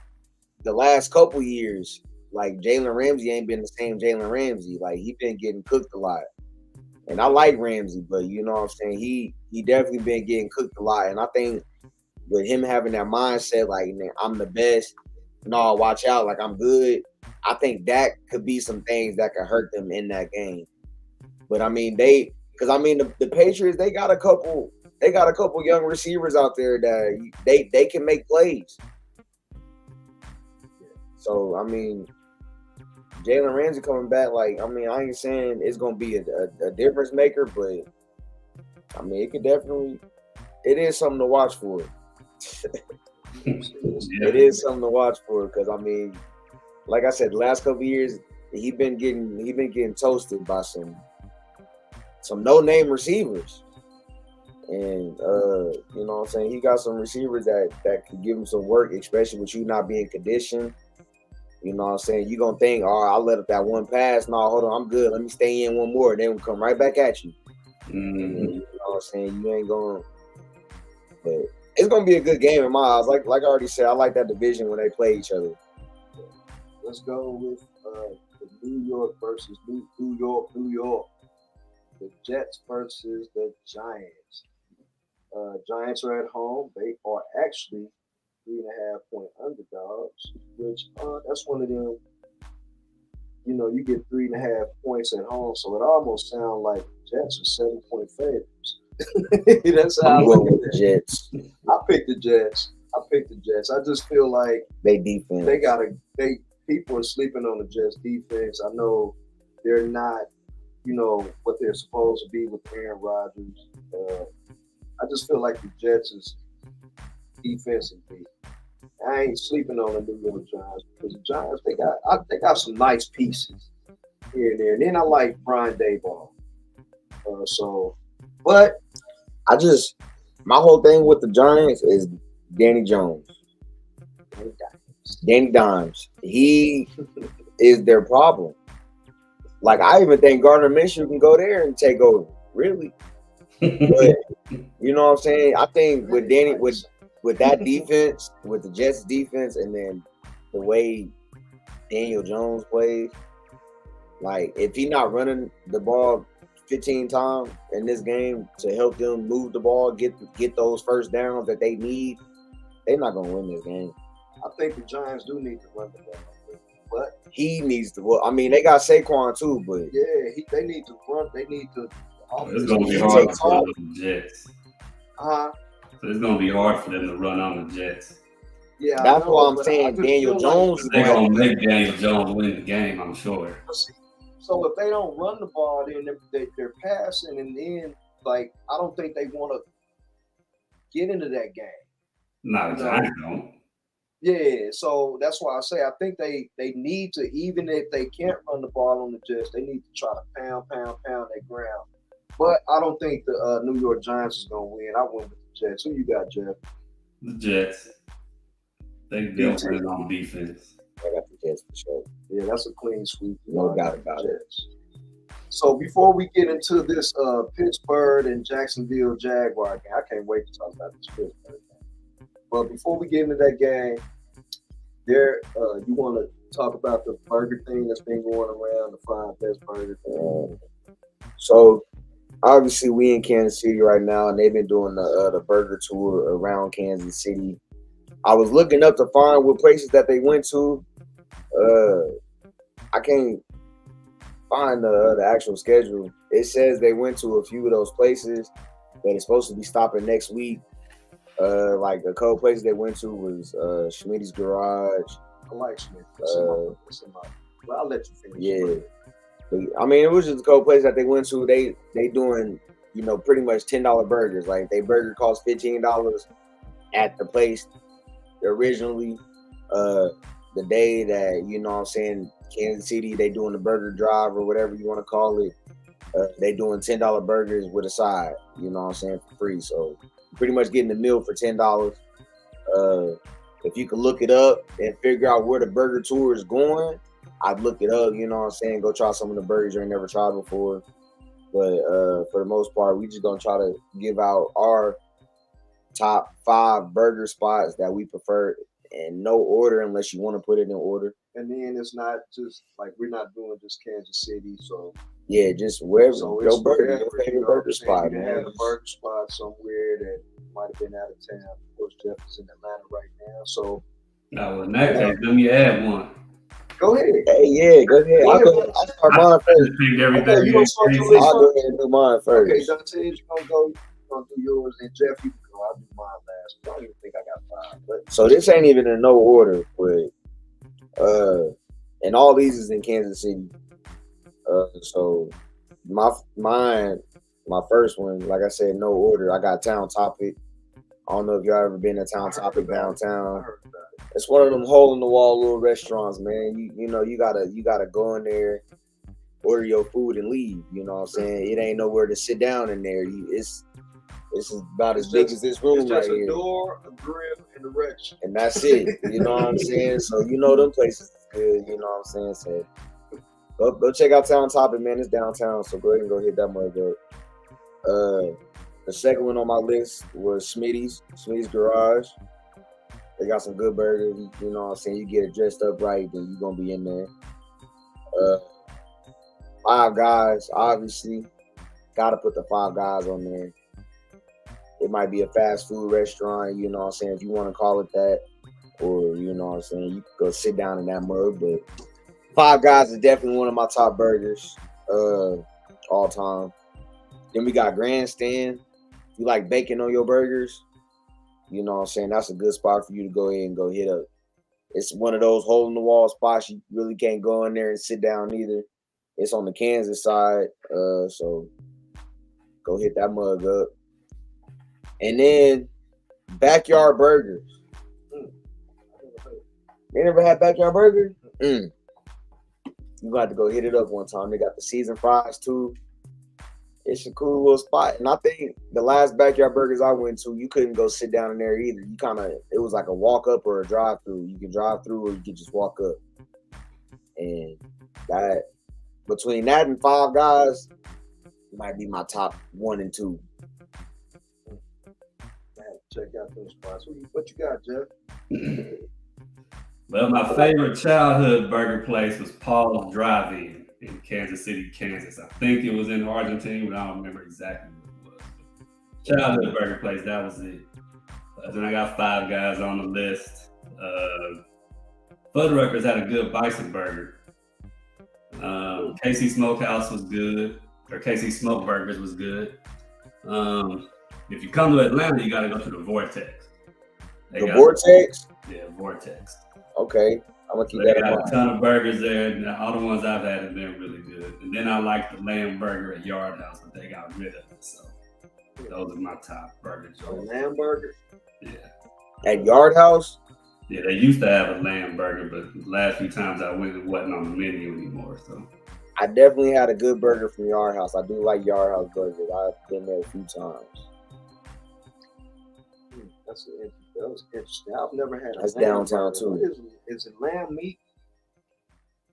the last couple years, like Jalen Ramsey ain't been the same Jalen Ramsey. Like he been getting cooked a lot. And I like Ramsey, but you know what I'm saying? He definitely been getting cooked a lot. And I think with him having that mindset, like, man, I'm the best, no, watch out, like I'm good. I think that could be some things that could hurt them in that game. But I mean, the Patriots, they got a couple young receivers out there that they can make plays. So I mean, Jalen Ramsey coming back, like, I mean, I ain't saying it's gonna be a difference maker, but I mean, it is something to watch for. It is something to watch for because I mean, like I said, the last couple of years he been getting toasted by some no-name receivers. And you know what I'm saying, he got some receivers that could give him some work, especially with you not being conditioned. You know what I'm saying? You're going to think, all right, I let up that one pass. No, hold on, I'm good. Let me stay in one more. Then we'll come right back at you. Mm-hmm. You know what I'm saying? You ain't going. But It's gonna be a good game in my eyes. Like I already said, I like that division when they play each other. Let's go with the New York versus New York. The Jets versus the Giants. Giants are at home. They are actually 3.5-point underdogs, which that's one of them. You know, you get 3.5 points at home, so it almost sounds like Jets are 7-point favorites. That's how I'm going with the Jets. I picked the Jets. I just feel like they defense. People are sleeping on the Jets defense. I know they're not, you know, what they're supposed to be with Aaron Rodgers. I just feel like the Jets is defensively. I ain't sleeping on the New York Giants because the Giants they got some nice pieces here and there. And then I like Brian Daboll. But my whole thing with the Giants is Danny Jones. Danny Dimes. He is their problem. Like, I even think Gardner Minshew can go there and take over. Really. But, you know what I'm saying? I think with Danny, with that defense, with the Jets defense, and then the way Daniel Jones plays, like, if he's not running the ball 15 times in this game to help them move the ball, get those first downs that they need, they're not going to win this game. I think the Giants do need to run the ball. But he needs to. Well, I mean, they got Saquon too, but yeah, they need to run. They need to. It's going to be hard for the Jets. So it's going to be hard for them to run on the Jets. Yeah, that's why I'm saying Daniel Jones. They're going to make Daniel Jones win the game, I'm sure. So if they don't run the ball, then they're passing, and then like I don't think they want to get into that game. No, the Giants don't. Yeah, so that's why I say I think they need to, even if they can't run the ball on the Jets, they need to try to pound their ground. But I don't think the New York Giants is going to win. I went with the Jets. Who you got, Jeff? The Jets. They'll win on defense. I got the Jets for sure. Yeah, that's a clean sweep. No doubt about it. So before we get into this Pittsburgh and Jacksonville Jaguar game, I can't wait to talk about this Pittsburgh game. But before we get into that game, you want to talk about the burger thing that's been going around, the 5 best burger thing? So obviously we in Kansas City right now, and they've been doing the burger tour around Kansas City. I was looking up to find what places that they went to. I can't find the actual schedule. It says they went to a few of those places, but it's supposed to be stopping next week. Like a couple places they went to was Schmitty's Garage. I like Schmitty. Well, I'll let you finish. Yeah. I mean, it was just a couple places that they went to. They doing, you know, pretty much $10 burgers. Like, they burger cost $15 at the place originally. The day that, you know what I'm saying, Kansas City, they doing the burger drive or whatever you want to call it. They doing $10 burgers with a side, you know what I'm saying, for free. So pretty much getting the meal for $10. If you can look it up and figure out where the burger tour is going, I'd look it up, you know what I'm saying, go try some of the burgers you ain't never tried before. But for the most part, we just gonna try to give out our top 5 burger spots that we prefer in no order unless you want to put it in order. And then it's not just like we're not doing just Kansas City, so yeah, just wherever your favorite burger spot, you man. had a burger spot somewhere that might have been out of town. Of course, Jeff is in Atlanta right now, so no, in that case, let me add one. Go ahead. Hey, yeah, go ahead. I'll start mine first. Okay, you gonna start your list? I'll go ahead and do mine first. Okay, Dante, you're gonna do yours, and Jeff, you can go. I'll do mine last. I don't even think I got 5. But so this ain't even in no order, but and all these is in Kansas City. So my first one, like I said, no order. I got Town Topic. I don't know if y'all ever been to Town Topic downtown. It's one of them hole in the wall little restaurants, man. You know you gotta go in there, order your food and leave. You know what I'm saying? It ain't nowhere to sit down in there. It's about as big as this room right here. It's just a door, a grill, and a register. And that's it. You know what I'm saying? So you know them places is good. You know what I'm saying? So go check out Town Topic, man. It's downtown. So go ahead and go hit that mug up. The second one on my list was Smitty's Garage. They got some good burgers. You know what I'm saying? You get it dressed up right, then you're going to be in there. Five Guys, obviously. Got to put the Five Guys on there. It might be a fast food restaurant, you know what I'm saying, if you want to call it that. Or, you know what I'm saying, you can go sit down in that mug. But Five Guys is definitely one of my top burgers all time. Then we got Grandstand. If you like bacon on your burgers, you know what I'm saying, that's a good spot for you to go ahead and go hit up. It's one of those hole-in-the-wall spots you really can't go in there and sit down either. It's on the Kansas side, so go hit that mug up. And then Backyard Burgers. They never had Backyard Burgers? You got to go hit it up one time. They got the seasoned fries too. It's a cool little spot. And I think the last Backyard Burgers I went to, you couldn't go sit down in there either. It was like a walk up or a drive through. You can drive through or you can just walk up. And that, between that and Five Guys, might be my top 1 and 2. Check out those spots. What you got, Jeff? Well, my favorite childhood burger place was Paul's Drive-In in Kansas City, Kansas. I think it was in Argentina, but I don't remember exactly what it was. Childhood burger place, that was it. Then I got Five Guys on the list. Fuddruckers had a good bison burger. KC Smokehouse was good, or KC Smoke Burgers was good. If you come to Atlanta, you got to go to the Vortex. Vortex? Yeah, Vortex. Okay, I'm gonna keep They that in got mind. a ton of burgers there, and all the ones I've had have been really good. And then I like the lamb burger at Yard House, but they got rid of it. So those are my top burgers. Lamb burger? Yeah. At Yard House? Yeah, they used to have a lamb burger, but the last few times I went, it wasn't on the menu anymore. So I definitely had a good burger from Yard House. I do like Yard House burgers. I've been there a few times. That was interesting. I've never had. That's downtown too. Is it lamb meat?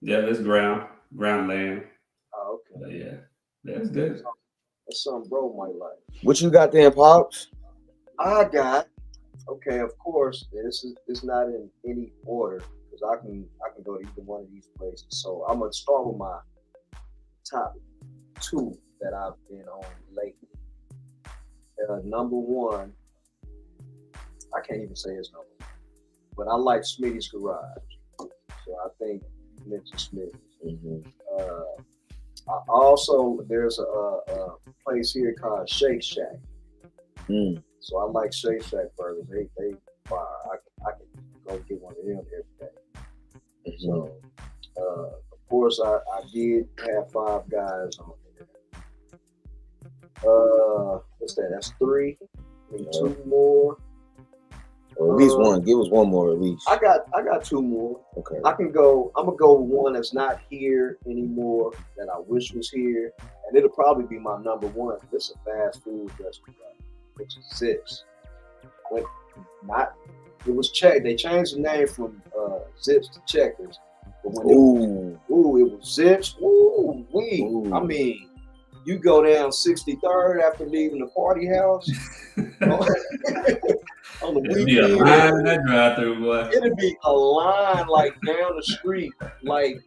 yeah, it's ground lamb. Oh, okay. But yeah, that's good. That's something bro might like. What you got there, Pops? I got. Okay, of course. It's not in any order because I can go to either one of these places. So I'm gonna start with my top 2 that I've been on lately. Number 1. I can't even say his number, but I like Smitty's Garage. So I think you mentioned Smitty's. I also, there's a place here called Shake Shack. So I like Shake Shack burgers. They fire. I can go get one of them every day. So of course I did have Five Guys on there. What's that? That's 3. Maybe 2 more. Or at least one. Give us one more at least. I got 2 more. Okay. I'm gonna go with one that's not here anymore that I wish was here, and it'll probably be my number 1. This is a fast food restaurant, which is Zips. It was Check. They changed the name from Zips to Checkers, but when it was Zips. I mean, you go down 63rd after leaving the party house. On the weekend, be a line in that drive-through, boy. It'd be a line like down the street, like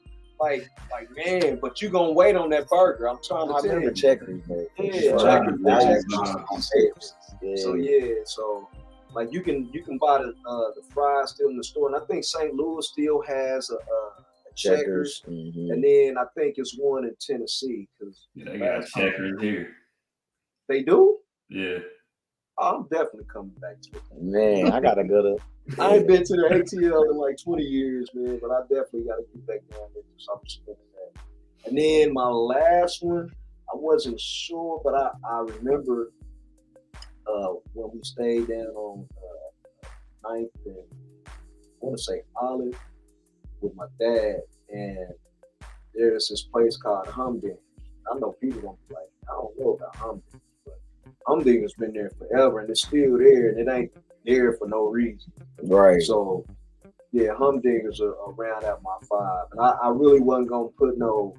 man. But you gonna wait on that burger? I'm trying to tell you. Checkers, man. Yeah, Checkers. So so like you can buy the fries still in the store, and I think St. Louis still has a Checkers, and then I think it's one in Tennessee because they got Checkers here. They do? Yeah. I'm definitely coming back to it. Man, I gotta go to. I ain't been to the ATL in like 20 years, man, but I definitely got to get back down there for something special. And then my last one, I wasn't sure, but I remember when we stayed down on 9th and I want to say Olive with my dad, and there's this place called Humdinger. I know people gonna be like, I don't know about Humdinger, but Humdinger's been there forever, and it's still there, and it ain't there for no reason. Right. So, yeah, Humdinger's around at my 5, and I really wasn't gonna put no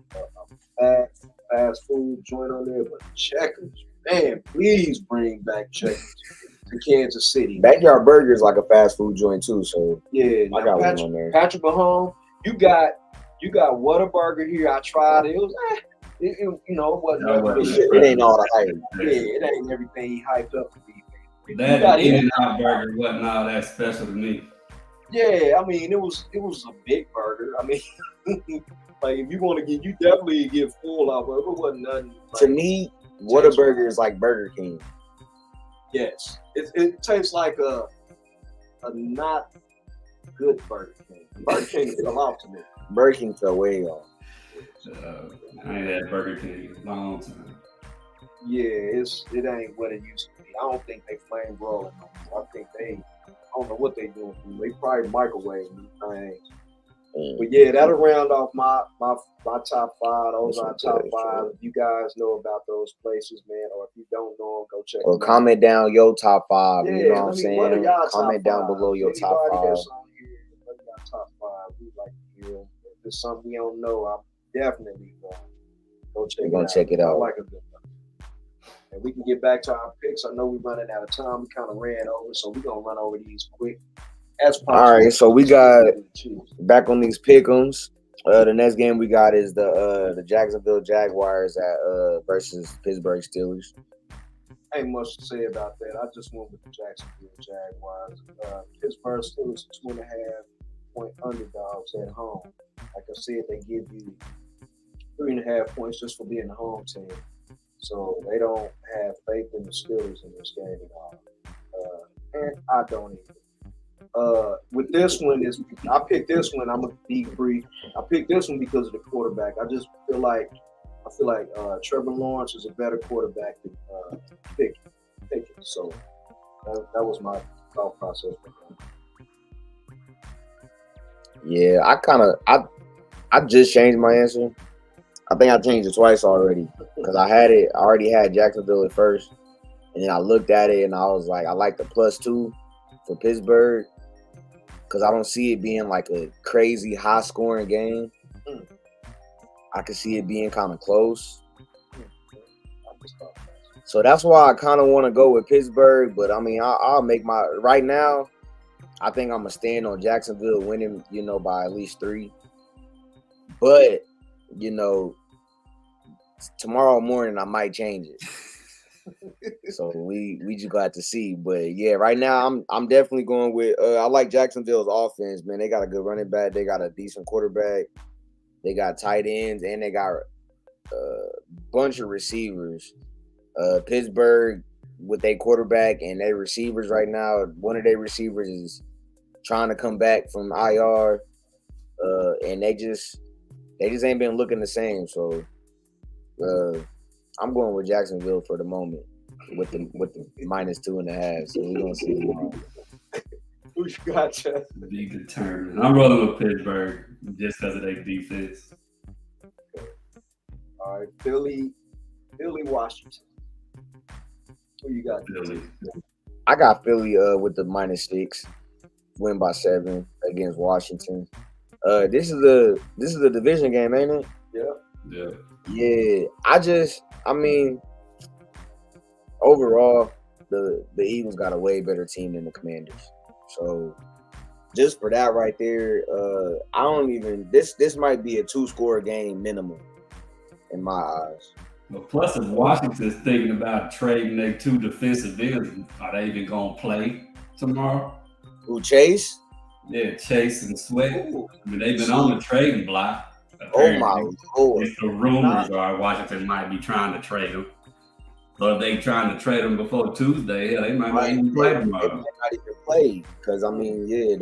fast food joint on there, but Checkers, Man, please bring back Chuck to Kansas City. Backyard Burger is like a fast food joint too, so Yeah, I got one on there. Patrick Mahomes, you got Whataburger here. I tried it. It was it wasn't. It ain't all the hype. Yeah, it ain't everything he hyped up to be. That In-N-Out burger wasn't all that special to me. Yeah, I mean, it was a big burger. I mean, like if you want to get, you definitely get full out, but it wasn't nothing. To me, Whataburger is like Burger King. Yes, it tastes like a not good Burger King. Burger King fell off to me. Burger King fell way off. I ain't had Burger King in a long time. Yeah, it ain't what it used to be. I don't think they flame rolling no more. I don't know what they doing. They probably microwave these things. But yeah, that'll round off my top 5. Those are top 5. If you guys know about those places, man, or if you don't know them, go check them out. Or comment down your top 5. Yeah, you know what I'm saying? What are y'all comment down below your top 5. That's on here, what are y'all top 5? We like to hear. If there's something we don't know, I'm definitely go check it out. We're gonna check it out. I like a good one. And we can get back to our picks. I know we're running out of time. We kind of ran over, so we're going to run over these quick as possible. All right, so we got back on these pick'ems. The next game we got is the Jacksonville Jaguars versus Pittsburgh Steelers. Ain't much to say about that. I just went with the Jacksonville Jaguars. Pittsburgh Steelers 2.5-point underdogs at home. Like I said, they give you 3.5 points just for being the home team. So they don't have faith in the Steelers in this game at all. And I don't either. With this one, I picked this one. I'm gonna be brief. I picked this one because of the quarterback. I just feel like Trevor Lawrence is a better quarterback than Pickett. So that was my thought process. Yeah, I just changed my answer. I think I changed it twice already because I already had Jacksonville at first, and then I looked at it and I was like, I like the +2 for Pittsburgh because I don't see it being like a crazy high scoring game. I could see it being kind of close. So that's why I kind of want to go with Pittsburgh, but I mean, I'll make right now, I think I'm going to stand on Jacksonville winning, by at least 3. But tomorrow morning I might change it. So we just got to see. But yeah, right now I'm definitely going with I like Jacksonville's offense, man. They got a good running back, they got a decent quarterback, they got tight ends, and they got a bunch of receivers. Pittsburgh with their quarterback and their receivers right now, one of their receivers is trying to come back from IR, and they just ain't been looking the same. So I'm going with Jacksonville for the moment with the -2.5. So we're gonna see tomorrow. Who you got, Chad? Be determined. I'm rolling with Pittsburgh just because of their defense. All right, Philly, Washington. Who you got? Philly. I got Philly with the -6, win by 7 against Washington. This is a division game, ain't it? Yeah. Yeah. I mean, overall, the Eagles got a way better team than the Commanders. So just for that right there, I don't even this might be a 2-score game minimum in my eyes. But plus, if Washington's thinking about trading their 2 defensive ends, are they even gonna play tomorrow? Who, Chase? Yeah, Chase and Sweat. Ooh. I mean, they've been on the trading block. Oh my Lord! The rumors are Washington might be trying to trade them. So if they trying to trade them before Tuesday, they might not even play tomorrow. They might not even play because I mean, they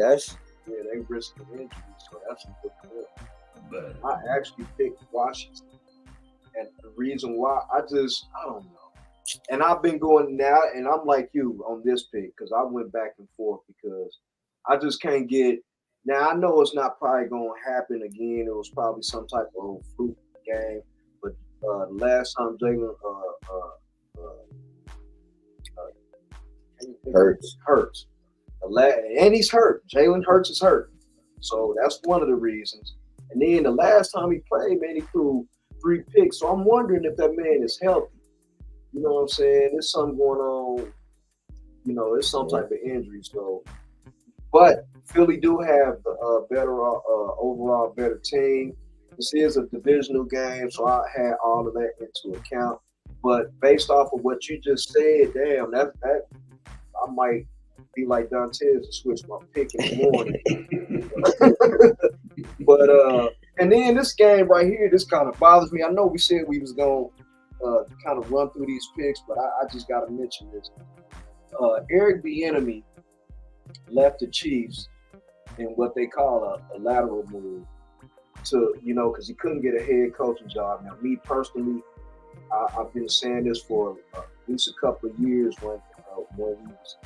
risk an injury, so that's a good point. But I actually picked Washington, and the reason why I don't know. And I've been going now, and I'm like you on this pick because I went back and forth because I just can't get. Now I know it's not probably going to happen again. It was probably some type of fluke game, but last time Jalen Hurts, and he's hurt. Jalen Hurts is hurt, so that's one of the reasons. And then the last time he played, man, he threw 3 picks. So I'm wondering if that man is healthy. You know what I'm saying? There's something going on. You know, there's some type of injury. So, but Philly do have the better overall better team. This is a divisional game, so I had all of that into account. But based off of what you just said, damn, that I might be like Dantes and switch my pick in the morning. But and then this game right here, this kind of bothers me. I know we said we was gonna kind of run through these picks, but I just gotta mention this. Eric Bieniemy left the Chiefs in what they call a lateral move to, you know, because he couldn't get a head coaching job. Now, me personally, I've been saying this for at least a couple of years when we was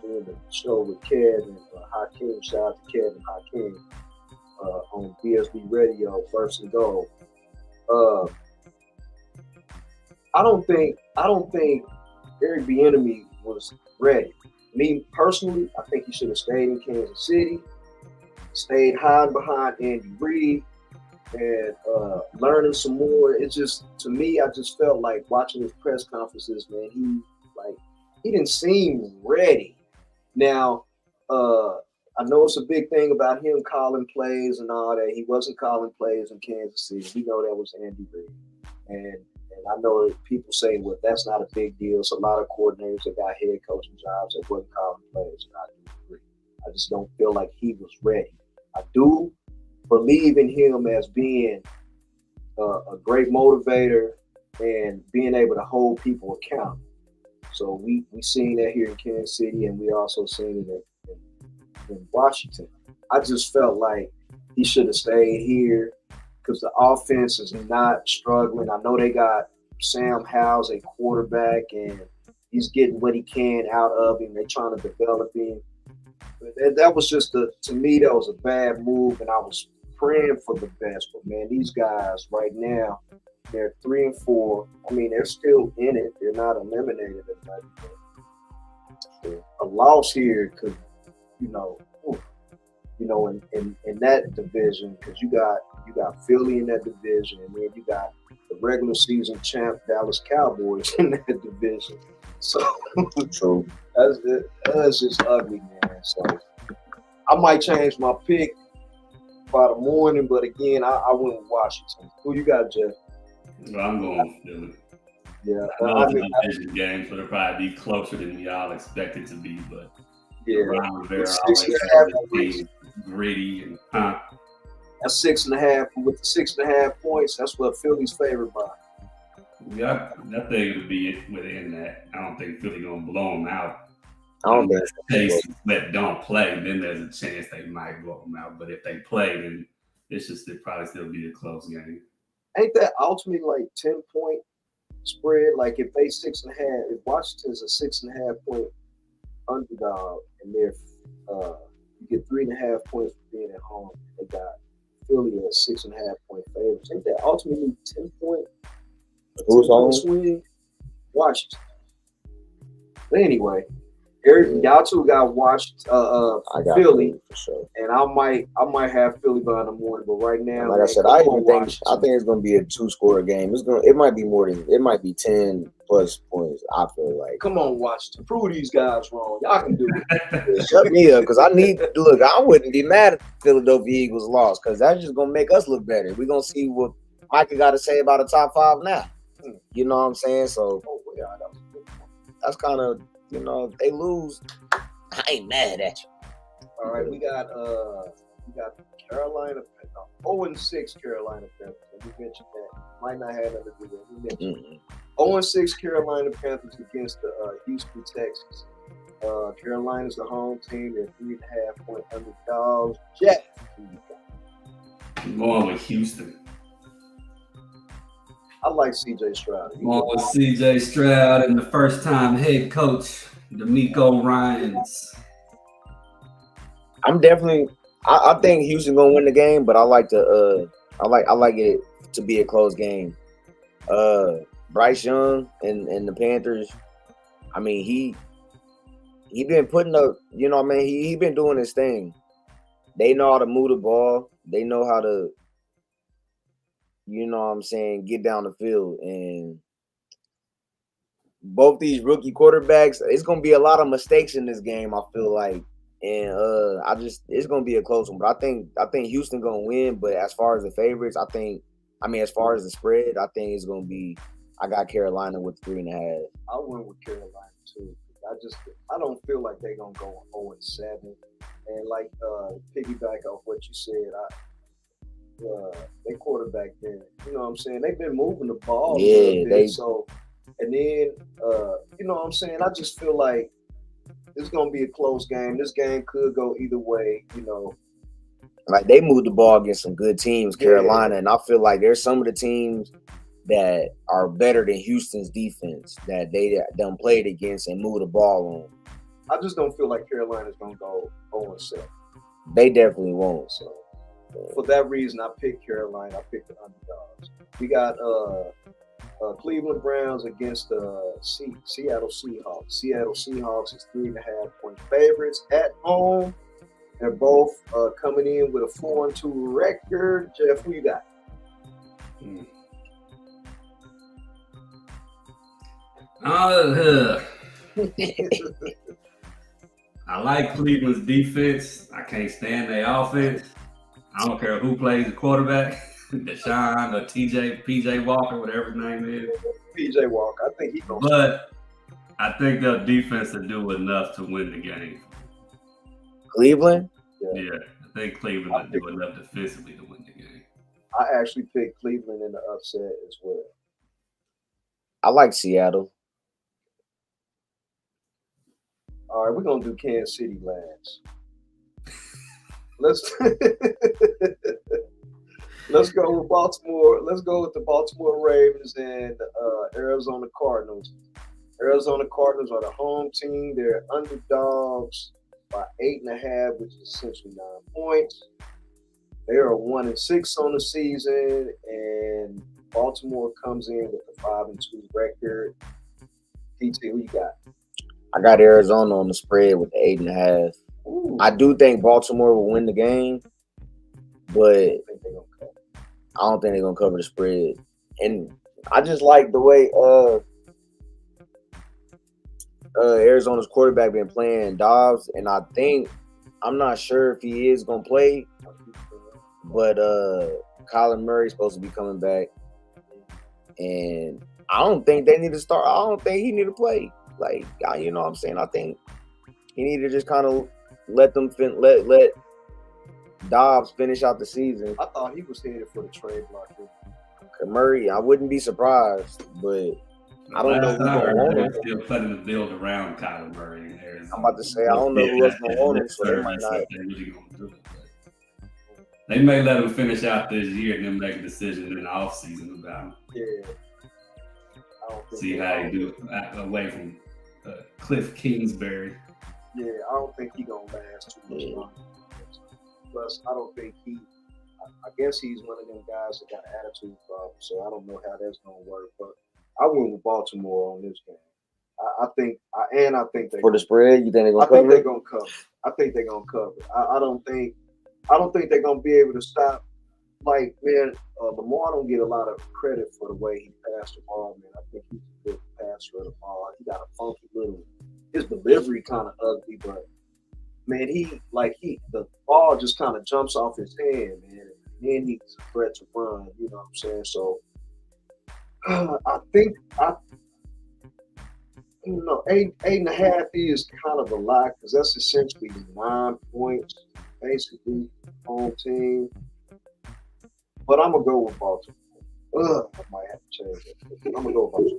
doing the show with Kev and Hakeem. Shout out to Kev and Hakeem on BSB Radio, First and Goal. I don't think Eric Bieniemy was ready. Me personally, I think he should have stayed in Kansas City, stayed hiding behind Andy Reid, and learning some more. It's just, to me, I just felt like watching his press conferences, man, he didn't seem ready. Now, I know it's a big thing about him calling plays and all that. He wasn't calling plays in Kansas City. We know that was Andy Reid. And I know people say, well, that's not a big deal. It's a lot of coordinators that got head coaching jobs that wasn't calling plays, and I do agree. I just don't feel like he was ready. I do believe in him as being a great motivator and being able to hold people accountable. So we seen that here in Kansas City, and we also seen it in Washington. I just felt like he should have stayed here because the offense is not struggling. I know they got Sam Howell's a quarterback, and he's getting what he can out of him. They're trying to develop him. But that was just, to me, that was a bad move, and I was praying for the best. But, man, these guys right now, they're 3-4. I mean, they're still in it. They're not eliminated. A loss here could, in that division, because you got Philly in that division, and then you got the regular season champ Dallas Cowboys in that division. So that's just ugly, man. So I might change my pick by the morning, but again, I went with Washington. Who you got, Jeff? Well, I'm going Philly. Yeah, I know it's a division game, so it'll probably be closer than we all expect it to be, but yeah, Ron Rivera always has this team gritty and That's 6.5. With the 6.5 points, that's what Philly's favored by. Yeah, I think it'll be within that. I don't think Philly gonna blow them out. I don't think Chase don't play, then there's a chance they might blow them out. But if they play, then it'll probably still be a close game. Ain't that ultimately like 10-point spread? Like if they 6.5, if Washington's a 6.5 point underdog, and they're you get 3.5 points for being at home, they got Philly at 6.5 point favorites. Ain't that ultimately 10-point? Who's on swing? Washington. But anyway, Eric, y'all two got watched I got Philly for sure. And I might have Philly by in the morning, but right now, like I said, I think it's gonna be a 2-score game. It might be more than, it might be 10 plus points. I feel like. Come on, Washington, prove these guys wrong. Y'all can do it. Shut me up, because I wouldn't be mad if the Philadelphia Eagles lost, because that's just gonna make us look better. We're gonna see what Micah got to say about a top 5 now. You know what I'm saying? So that's kind of, if they lose, I ain't mad at you. All right, we got Carolina, 0-6 Carolina Panthers. We mentioned that. Might not have nothing to do with it. We mentioned 0-6 Carolina Panthers against the Houston Texans. Carolina's the home team. They're 3.5 point underdogs. Jeff, I'm going with Houston. I like C.J. Stroud. I'm going with C.J. Stroud and the first-time head coach, D'Amico Ryans. I'm definitely. I think Houston gonna win the game, but I like it to be a close game. Bryce Young and the Panthers. I mean, he been putting up. You know what I mean? He been doing his thing. They know how to move the ball. They know how to, get down the field. And both these rookie quarterbacks, it's gonna be a lot of mistakes in this game, I feel like. And it's gonna be a close one. But I think Houston gonna win. But as far as the favorites, as far as the spread, I think it's gonna be. I got Carolina with 3.5. I went with Carolina too. I don't feel like they're gonna go 0-7. And like piggyback off what you said, they quarterback then. You know what I'm saying? They've been moving the ball a little bit. So, and then you know what I'm saying? I just feel like it's gonna be a close game. This game could go either way. You know, like they moved the ball against some good teams, Carolina, and I feel like there's some of the teams that are better than Houston's defense that they done played against and moved the ball on. I just don't feel like Carolina's gonna go 0-7. They definitely won't. So for that reason, I picked Carolina. I picked the underdogs. We got Cleveland Browns against the Seattle Seahawks. Seattle Seahawks is 3.5-point favorites at home. They're both coming in with a 4-2 record. Jeff, who you got? I like Cleveland's defense. I can't stand their offense. I don't care who plays the quarterback, Deshaun or PJ Walker, whatever his name is. PJ Walker, I think he's going to. But I think their defense will do enough to win the game. Cleveland? Yeah, I think Cleveland will do enough defensively to win the game. I actually picked Cleveland in the upset as well. I like Seattle. All right, we're going to do Kansas City last. Let's go with Baltimore. Let's go with the Baltimore Ravens and Arizona Cardinals. Arizona Cardinals are the home team. They're underdogs by 8.5, which is essentially 9 points. They are 1-6 on the season, and Baltimore comes in with a 5-2 record. PT, who you got? I got Arizona on the spread with the 8.5. Ooh. I do think Baltimore will win the game, but I don't think they're gonna cover the spread. And I just like the way Arizona's quarterback been playing Dobbs, and I'm not sure if he is gonna play, but Kyler Murray's supposed to be coming back, and I don't think they need to start. I don't think he need to play. Like, you know what I'm saying? I think he need to just kind of let Dobbs finish out the season. I thought he was headed for the trade block. Murray, I wouldn't be surprised, but I don't know who's going to want him. Still putting the build around Kyler Murray. I'm about to say, I don't know who else going to want him, so they might not. They may let him finish out this year and then make a decision in the offseason about him. Yeah. See how he do away from Cliff Kingsbury. Yeah, I don't think he's going to last too much longer. Plus, I don't think I guess he's one of them guys that got an attitude problem, so I don't know how that's going to work. But I went with Baltimore on this game. I think they for the spread. You think they're going to cover? I think they're going to cover. I think they're going to cover. I don't think they're going to be able to stop. Like, man, Lamar don't get a lot of credit for the way he passed the ball, man. I think he's a good passer of the ball. He got a funky little. His delivery kind of ugly, but man, the ball just kind of jumps off his hand, man. And then he's a threat to run. You know what I'm saying? So I think 8.5 is kind of a lot because that's essentially 9 points, basically home team. But I'm gonna go with Baltimore. I might have to change it. I'm gonna go with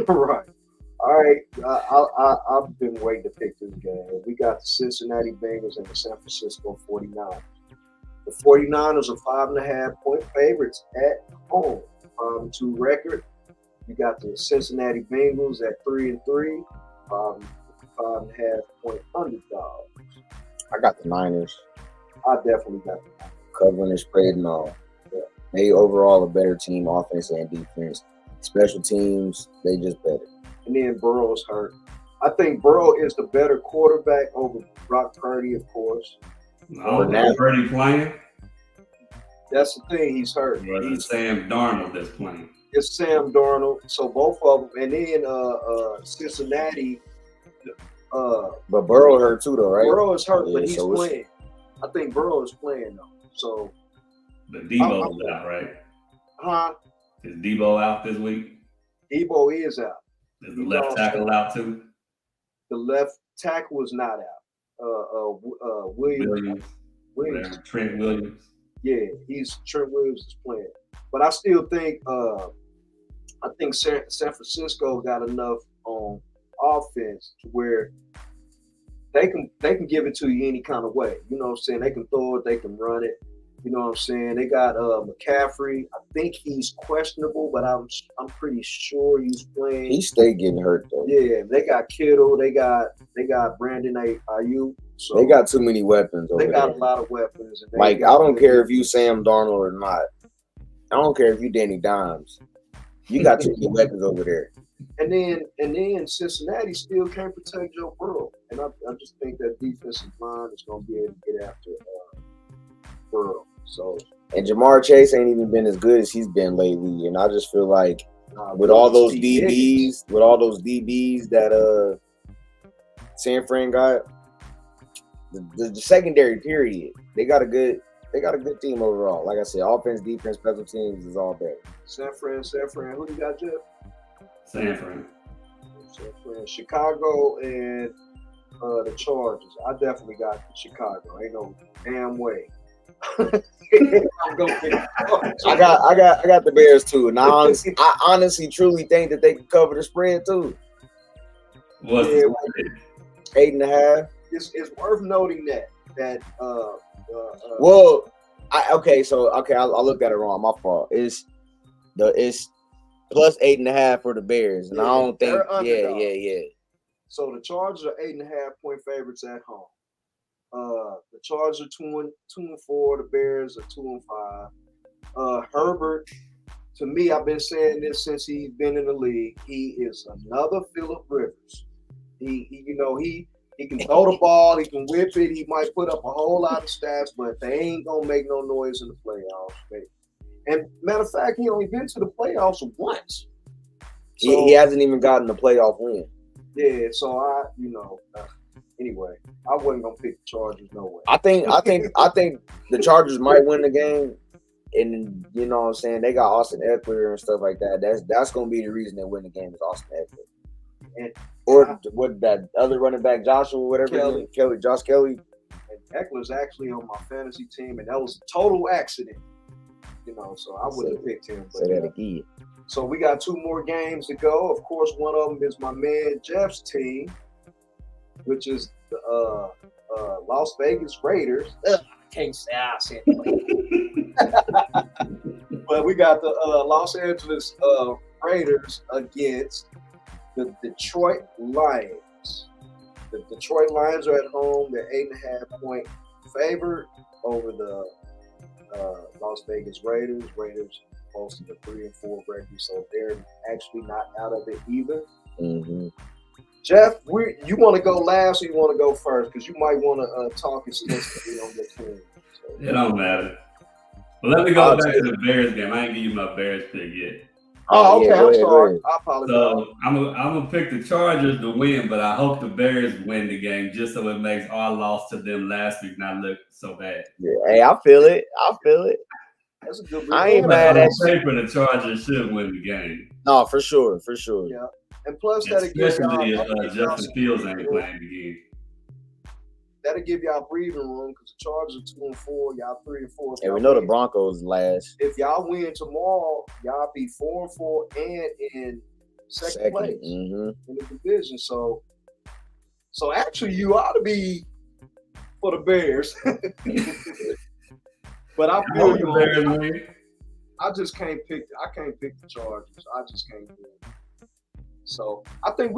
Baltimore. Right. All right. I've been waiting to pick this game. We got the Cincinnati Bengals and the San Francisco 49ers. The 49ers are 5.5-point favorites at home. 5-2 record. You got the Cincinnati Bengals at 3-3. 5.5-point underdogs. I got the Niners. I definitely got the Niners. Covering the spread and all. Yeah. They overall a better team, offense and defense. Special teams, they just better. And then Burrow's hurt. I think Burrow is the better quarterback over Brock Purdy, of course. No, Purdy playing? That's the thing. He's hurt. It's Sam Darnold that's playing. It's Sam Darnold. So both of them, and then Cincinnati. But Burrow hurt too, though, right? Burrow is hurt, but Yeah, he's so playing. I think Burrow is playing though. So, But Debo's out, right? huh? Is Debo out this week? Debo is out. Is the left tackle out too? The left tackle is not out. Williams. Trent Williams. Yeah, Trent Williams is playing. But I still think San Francisco got enough on offense to where they can give it to you any kind of way. You know what I'm saying? They can throw it, they can run it. You know what I'm saying? They got McCaffrey. I think he's questionable, but I'm pretty sure he's playing. He stayed getting hurt though. Yeah, they got Kittle. They got Brandon Ayuk. So they got too many weapons. They got there. a lot of weapons. And Like I don't care if you Sam Darnold or not. I don't care if you Danny Dimes. You got too many weapons over there. And then Cincinnati still can't protect Joe Burrow, and I just think that defensive line is going to be able to get after Burrow. So and Jamar Chase ain't even been as good as he's been lately, and I just feel like with all those DBs that San Fran got, the secondary period, they got a good team overall. Like I said, offense, defense, special teams is all better. San Fran. Who do you got, Jeff? San Fran. Chicago and the Chargers. I definitely got Chicago. Ain't no damn way. I'm going I got the Bears too, and I honestly truly think that they can cover the spread too. What's 8.5. It's worth noting that I looked at it wrong. My fault. It's plus 8.5 for the Bears, and I don't think. Yeah. So the Chargers are 8.5-point favorites at home. The Chargers are 2-4. The Bears are 2-5. Herbert, to me, I've been saying this since he's been in the league. He is another Phillip Rivers. He can throw the ball. He can whip it. He might put up a whole lot of stats, but they ain't gonna make no noise in the playoffs. Baby. And matter of fact, he only been to the playoffs once. So, he hasn't even gotten the playoff win. Yeah, so anyway, I wasn't gonna pick the Chargers no way. I think the Chargers might win the game, and you know what I'm saying, they got Austin Eckler and stuff like that. That's gonna be the reason they win the game is Austin Eckler. Or what that other running back, Joshua, whatever, Josh Kelly. And Eckler's actually on my fantasy team, and that was a total accident. So I wouldn't have picked him. But, say that again. So we got 2 more games to go. Of course, one of them is my man Jeff's team, which is the Las Vegas Raiders. I can't say I said it. But we got the Los Angeles Raiders against the Detroit Lions. The Detroit Lions are at home. They're 8.5-point favorite over the Las Vegas Raiders. Raiders posted a 3-4 record, so they're actually not out of it either. Mm-hmm. Jeff, you want to go last or you want to go first? Because you might want to talk extensively on the team. So, it don't matter. But let me go back to the Bears game. I ain't give you my Bears pick yet. Oh, okay. I'm sorry. Ahead. I apologize. So I'm gonna pick the Chargers to win, but I hope the Bears win the game just so it makes our loss to them last week not look so bad. Yeah, hey, I feel it. That's a good reason. I ain't mad at you. For the Chargers should win the game. No, for sure. Yeah. And plus, that'll give Especially y'all if Justin Fields ain't playing again. That'll give y'all breathing room because the Chargers are 2-4, y'all 3-4. And we know the Broncos last. If y'all win tomorrow, y'all be 4-4 and in second place in the division. So actually, you ought to be for the Bears. But I feel you on that. I just can't pick. I can't pick the Chargers. I just can't do it. So I think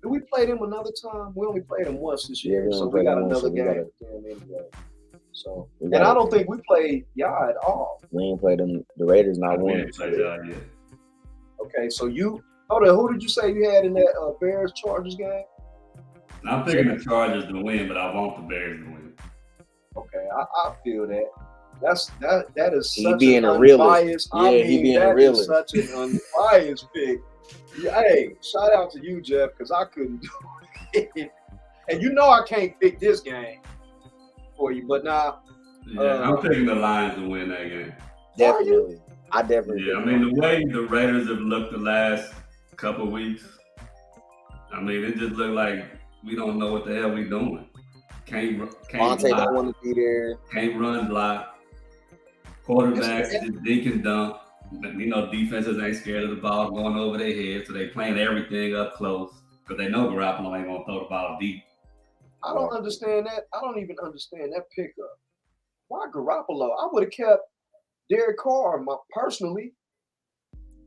do we play them another time? We only played them once this year, so we got another game with them anyway. So and I don't think we played y'all at all. We ain't played them. The Raiders not winning. Okay, so who did you say you had in that Bears Chargers game? I'm picking the Chargers to win, but I want the Bears to win. Okay, I feel that. That is He such being an a realist. unbiased. Yeah, I mean, he being a that is realist. such an unbiased pick. Yeah, hey, shout out to you, Jeff, because I couldn't do it. And you know I can't pick this game for you, but now. Yeah, I'm picking the Lions to win that game. Definitely. I definitely. Yeah, I mean, the way the Raiders have looked the last couple of weeks, I mean, it just looked like we don't know what the hell we doing. Can't Monte block, don't want to be there. can't run block. Quarterbacks just dink and dunk. But, you know, defenses ain't scared of the ball going over their head, so they playing everything up close because they know Garoppolo ain't gonna throw the ball deep. I don't understand that. I don't even understand that pickup. Why Garoppolo? I would have kept Derek Carr personally.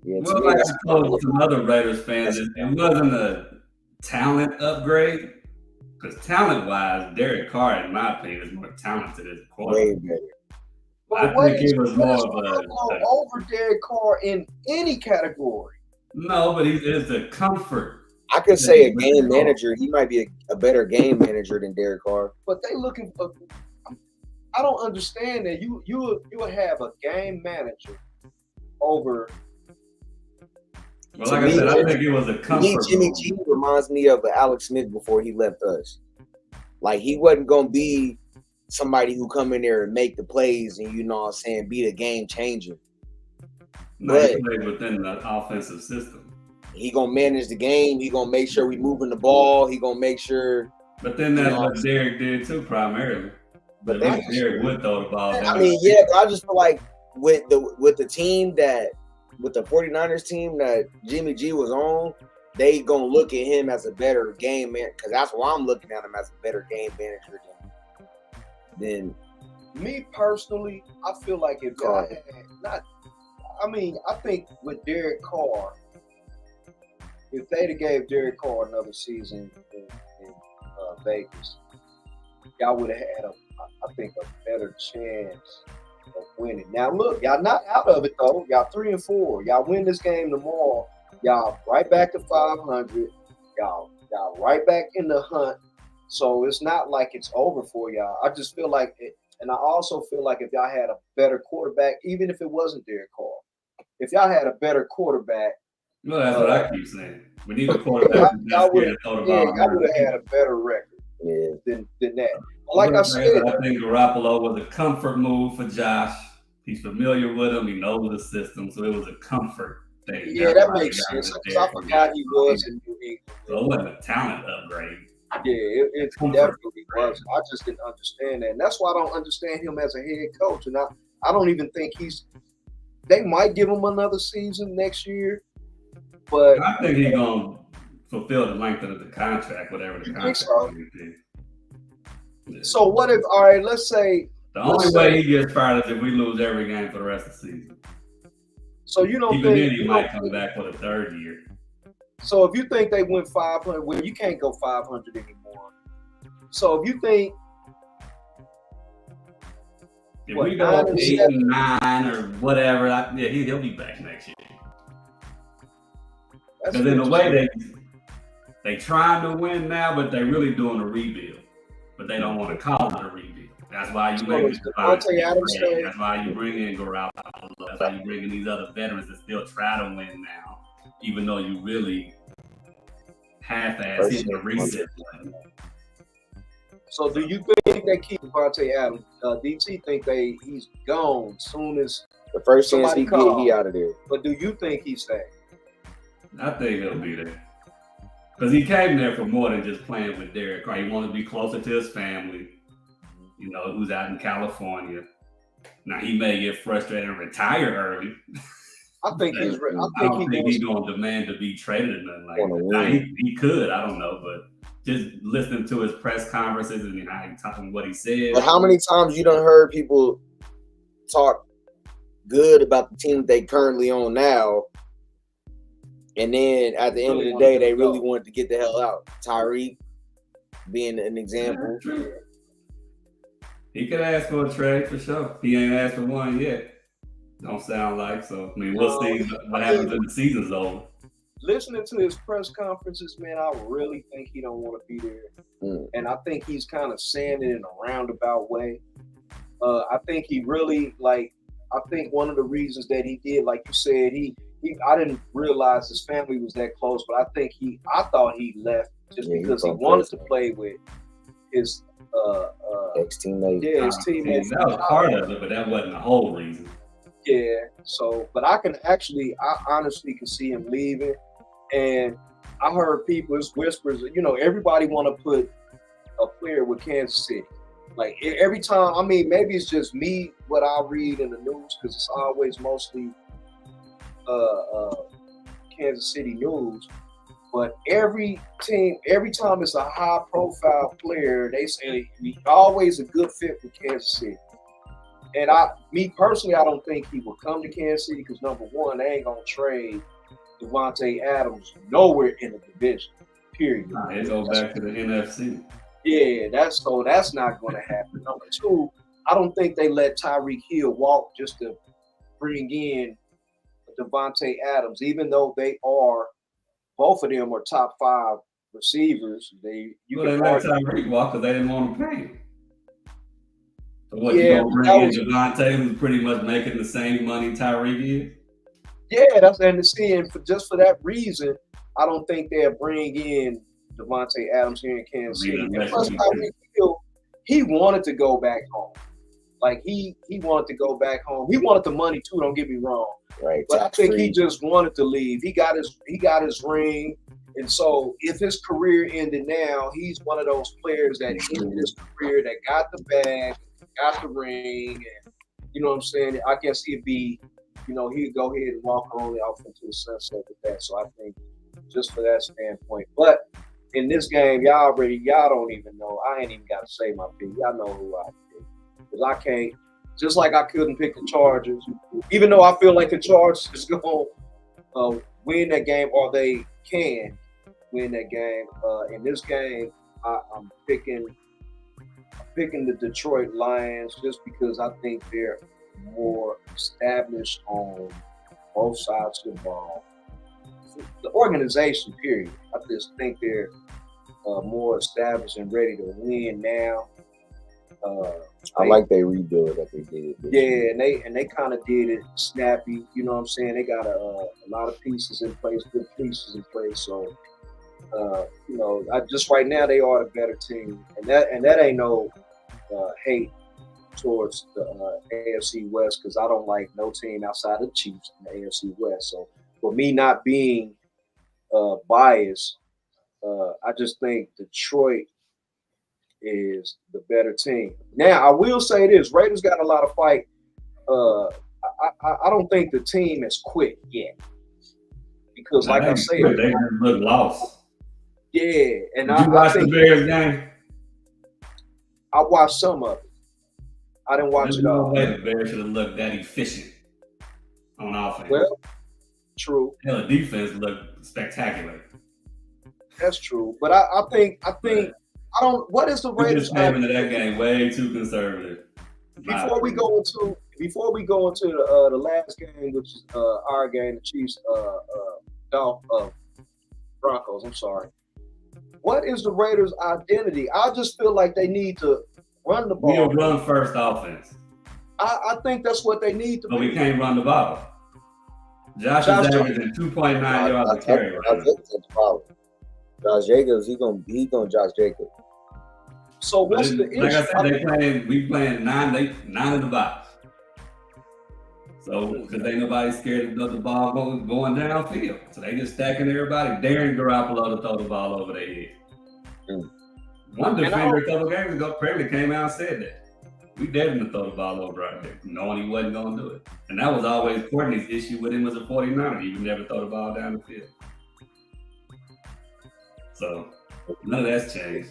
Yeah, Well, like I told some other Raiders fans, it wasn't a talent upgrade because talent-wise, Derek Carr, in my opinion, is more talented as a quarterback. way better. But I think it was more of a over Derek Carr in any category. No, but he is the comfort. I could say a game manager. He might be a better game manager than Derek Carr. But they looking for. I don't understand that you will have a game manager over. Well, like I said, I think it was a comfort. Jimmy G reminds me of Alex Smith before he left us. Like he wasn't gonna be somebody who come in there and make the plays and you know what I'm saying, be the game changer. No, he played within the offensive system. He gonna manage the game. He gonna make sure we moving the ball. He gonna make sure. But then that's what Derek did too, primarily. But then Derek would throw the ball down. I mean, yeah, but I just feel like with the team with the 49ers team that Jimmy G was on, they gonna look at him as a better game man, because that's why I'm looking at him as a better game manager than me personally. I feel like if y'all had not, I mean, I think with Derek Carr, if they'd have gave Derek Carr another season in Vegas, y'all would have had I think a better chance of winning. Now look, y'all not out of it though. Y'all 3-4. Y'all win this game tomorrow. Y'all right back to 500. Y'all right back in the hunt. So it's not like it's over for y'all. I just feel like it, and I also feel like if y'all had a better quarterback, even if it wasn't Derek Carr, if y'all had a better quarterback. Well, that's what I keep saying. We need a quarterback. Y'all would have had a better record than that. Like I said, I think Garoppolo was a comfort move for Josh. He's familiar with him. He knows the system, so it was a comfort thing. Yeah, that makes sense. I forgot he was in New England. So it wasn't a talent upgrade. Yeah, it definitely was. I just didn't understand that. And that's why I don't understand him as a head coach. And I don't even think they might give him another season next year. But I think he's going to fulfill the length of the contract, whatever the contract is. Yeah. So what if, all right, let's say. The only way he gets fired is if we lose every game for the rest of the season. So you don't Even think. then he might come back for the third year. So if you think they went 500, well, you can't go 500 anymore. So if you think. If we go 8 and 9 or whatever, he'll be back next year. Because in a way, they trying to win now, but they're really doing a rebuild. But they don't want to call it a rebuild. That's why you make it. That's why you bring in Garoppolo. That's why you bring in these other veterans that still try to win now, even though you really half-ass hit the reset button. So do you think they keep Devontae Adams? DT think he's gone soon as the first chance he get, he out of there. But do you think he's staying? I think he'll be there. Because he came there for more than just playing with Derek Carr. He wanted to be closer to his family, who's out in California. Now, he may get frustrated and retire early. I think he's ready. I don't think he's going to demand to be traded or nothing like that. Now, he could, I don't know, but just listening to his press conferences and how he talking what he said. But how many times you done heard people talk good about the team they currently own now, and then at the end of the day, they really wanted to get the hell out. Tyreek being an example. He could ask for a trade for sure. He ain't asked for one yet. Don't sound like so. I mean, we'll see what happens when the season's over. Listening to his press conferences, man, I really think he don't want to be there. And I think he's kind of saying it in a roundabout way. I think he really I think one of the reasons that he did, like you said, I didn't realize his family was that close, but I thought he left just because he wanted to play with his ex-teammate. Yeah, his teammates. That was part of it, but that wasn't the whole reason. Yeah. So, but I honestly can see him leaving, and I heard people's whispers. Everybody want to put a player with Kansas City. Like every time, I mean, maybe it's just me what I read in the news because it's always mostly Kansas City news. But every time it's a high-profile player, they say he's always a good fit for Kansas City. And me personally, I don't think he will come to Kansas City because number one, they ain't gonna trade Devontae Adams nowhere in the division. Period. It goes back to the NFC. Yeah, that's not going to happen. Number two, I don't think they let Tyreek Hill walk just to bring in Devontae Adams, even though both of them are top 5 receivers. They let Tyreek walk because they didn't want to pay him. So what, you gonna bring in Devontae, who's pretty much making the same money Tyreek is? Yeah, and just for that reason, I don't think they'll bring in Devontae Adams here in Kansas City. And plus, Tyreek Hill, he wanted to go back home. Like he wanted to go back home. He wanted the money too. Don't get me wrong. Right. But I think he just wanted to leave. He got his ring, and so if his career ended now, he's one of those players that ended his career that got the bag, got the ring, and you know what I'm saying. I guess he'd go ahead and walk on off into the sunset with that. So I think just for that standpoint, but. In this game, y'all don't even know. I ain't even got to say my pick. Y'all know who I pick. Because I can't, just like I couldn't pick the Chargers, even though I feel like the Chargers is going to win that game, or they can win that game. In this game, I'm picking the Detroit Lions just because I think they're more established on both sides of the ball. The organization, period. I just think they're more established and ready to win now. I like they rebuild that they did. Yeah, and they kind of did it snappy. You know what I'm saying? They got a lot of pieces in place, good pieces in place. So, just right now they are the better team, and that ain't no hate towards the AFC West because I don't like no team outside of the Chiefs in the AFC West. So. For me not being biased, I just think Detroit is the better team. Now, I will say this. Raiders got a lot of fight. I don't think the team is quit yet. Because, like I said. They just look lost. Yeah. And Did you watch the Bears game? I watched some of it. I didn't watch it all. The Bears should have looked that efficient on offense. Well, true. The defense looked spectacular. That's true, but I think I don't. What is the Raiders? Just came into that game way too conservative. Before we go into the last game, which is our game, the Chiefs, Broncos. I'm sorry. What is the Raiders' identity? I just feel like they need to run the ball. We'll run first offense. I think that's what they need to. But we can't run the ball. Josh is averaging 2.9 yards a carry right now. That's the problem. Josh Jacobs, he gonna Josh Jacobs. So what's the issue? Like I said, we playing 9 in the box. So because ain't nobody scared of the ball going downfield. So they just stacking everybody, daring Garoppolo to throw the ball over their head. One defender a couple games ago, Presley came out and said that. We dared him to throw the ball over right there, knowing he wasn't going to do it. And that was always Courtney's issue with him as a 49er. He would never throw the ball down the field. So none of that's changed.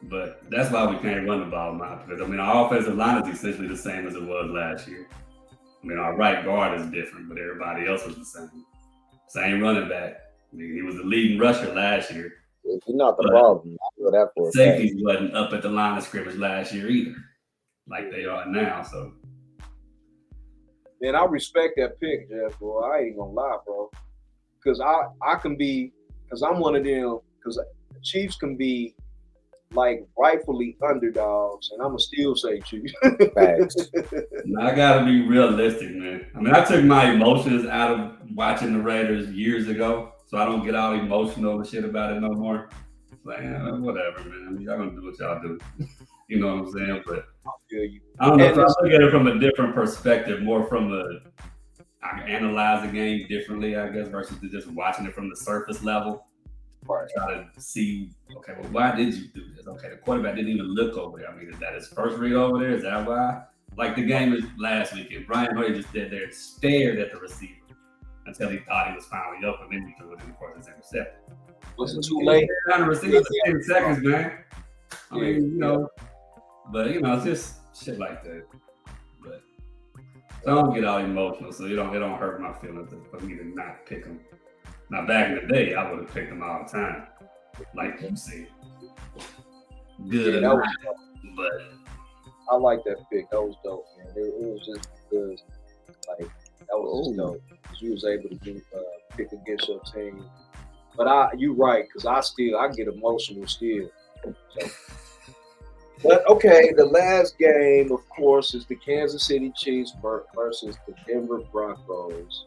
But that's why we can't run the ball now. Because, our offensive line is essentially the same as it was last year. Our right guard is different, but everybody else is the same. Same running back. He was the leading rusher last year. If you're not the problem, I feel that for a fact. Safeties wasn't up at the line of scrimmage last year either, like they are now. So, man, I respect that pick, Jeff. Bro, I ain't gonna lie, bro, because I can be, because I'm one of them. Because the Chiefs can be like rightfully underdogs, and I'm gonna still say Chiefs. Facts. Now, I gotta be realistic, man. I mean, I took my emotions out of watching the Raiders years ago, so I don't get all emotional and shit about it no more. It's like, whatever, man. I mean, y'all gonna do what y'all do. You know what I'm saying? But I feel you. I don't know if I look at it from a different perspective, more from I analyze the game differently, I guess, versus just watching it from the surface level. Right. Try to see, okay, well, why did you do this? Okay, the quarterback didn't even look over there. I mean, is that his first read over there? Is that why? Like the game is last weekend. Brian Hoyer just did there and stared at the receiver until he thought he was finally up, and then he threw it in the course of his interception. Was it too late? Down the receiver for 10 seconds, man. I mean, you know, but it's just shit like that. But so I don't get all emotional, so it don't hurt my feelings for me to not pick them. Now, back in the day, I would have picked them all the time, like you see. Good, but I like that pick. That was dope, man. It was just because, like, that was just dope. Because you was able to pick against your team. But you right, because I get emotional still. So. But okay, the last game, of course, is the Kansas City Chiefs versus the Denver Broncos.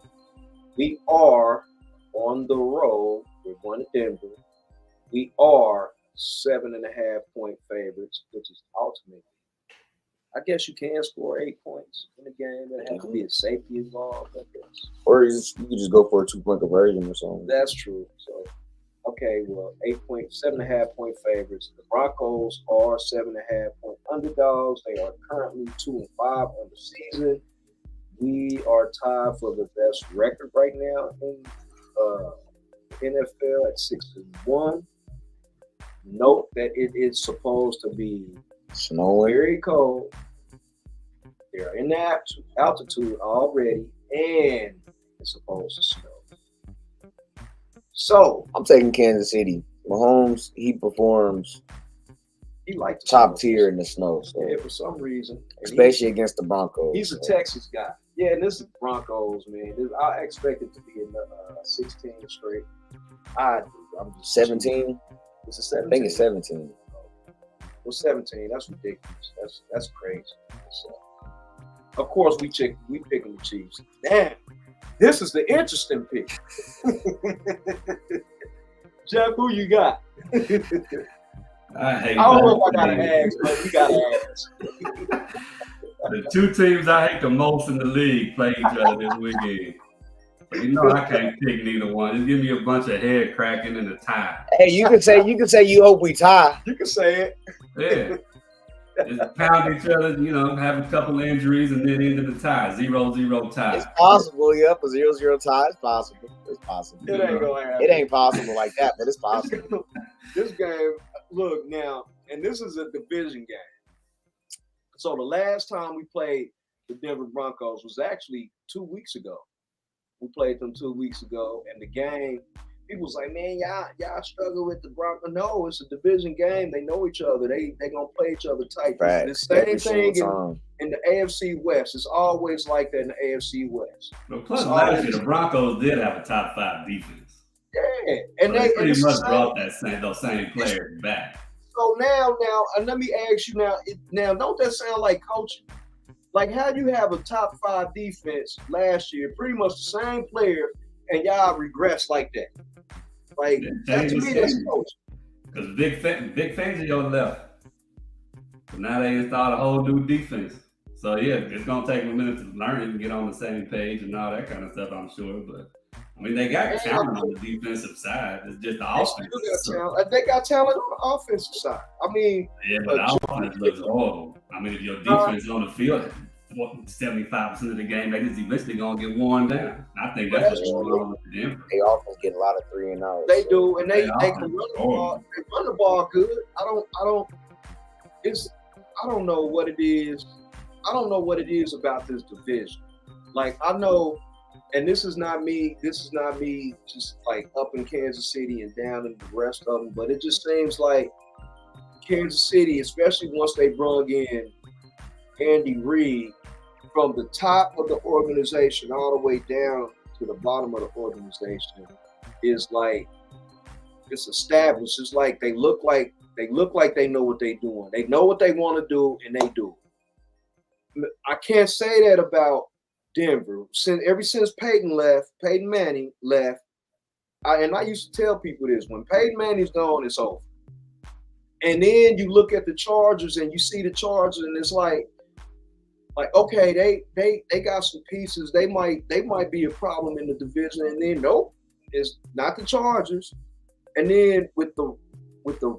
We are on the road. We're going to Denver. We are 7.5-point favorites, which is ultimately. I guess you can score 8 points in a game. There has to be a safety involved, I guess. Or you can just go for a 2-point conversion or something. That's true. So, okay, well, 7.5-point favorites. The Broncos are 7.5-point underdogs. They are currently 2-5 on the season. We are tied for the best record right now in NFL at 6-1. Note that it is supposed to be snowing, very cold. They're in the altitude already, and it's supposed to snow. So I'm taking Kansas City. Mahomes, he performs. He likes top tier in the snow. So. Yeah, for some reason, especially against the Broncos. He's a Texas guy. Yeah, and this is Broncos, man. I expect it to be in the 16 straight. I'm just 17. It's a 17. I think it's 17. Well, 17. That's ridiculous. That's crazy. So, of course, we picking the Chiefs. Damn, this is the interesting pick. Jeff, who you got? I don't know if I gotta ask, but you gotta ask. The two teams I hate the most in the league play each other this weekend. But I can't pick neither one. Just give me a bunch of head cracking and a tie. Hey, you can say you hope we tie. You can say it. Yeah. Just pound each other, have a couple injuries and then into the tie. 0-0 tie. It's possible, yep. A 0-0 tie is possible. It's possible. It ain't gonna happen. It ain't possible like that, but it's possible. This game, look now, and this is a division game. So the last time we played the Denver Broncos was actually 2 weeks ago. We played them 2 weeks ago, and the game, people was like, man, y'all struggle with the Broncos. No, it's a division game. They know each other. They gonna play each other tight. Right. The same thing in the AFC West. It's always like that in the AFC West. But plus, last year the Broncos did have a top 5 defense. Yeah, and they pretty much brought those same players back. So now, and let me ask you now, don't that sound like coaching? Like how you have a top 5 defense last year, pretty much the same player, and y'all regress like that. Like that to me, that's coaching. Because Big Fangio left. So now they installed a whole new defense. So yeah, it's gonna take them a minute to learn and get on the same page and all that kind of stuff, I'm sure. But I mean, they got talent on the defensive side. It's just the offense. They got talent on the offensive side. I mean, yeah, but the offense looks horrible. I mean, if your defense is on the field 75% of the game, they just eventually gonna get worn down. I think that's what's going on with Denver. They often get a lot of 3 and outs. They do, and they can run the ball. They run the ball good. I don't know what it is. I don't know what it is about this division. Like I know. And this is not me just like up in Kansas City and down in the rest of them, but it just seems like Kansas City, especially once they brought in Andy Reid, from the top of the organization all the way down to the bottom of the organization, is like it's established. It's like they look like They look like they know what they're doing. They know what they want to do, and they do it. I can't say that about Denver. Ever since Peyton Manning left, I used to tell people this: when Peyton Manning's gone, it's over. And then you look at the Chargers, and you see the Chargers, and it's like okay, they got some pieces. They might be a problem in the division, and then nope, it's not the Chargers. And then with the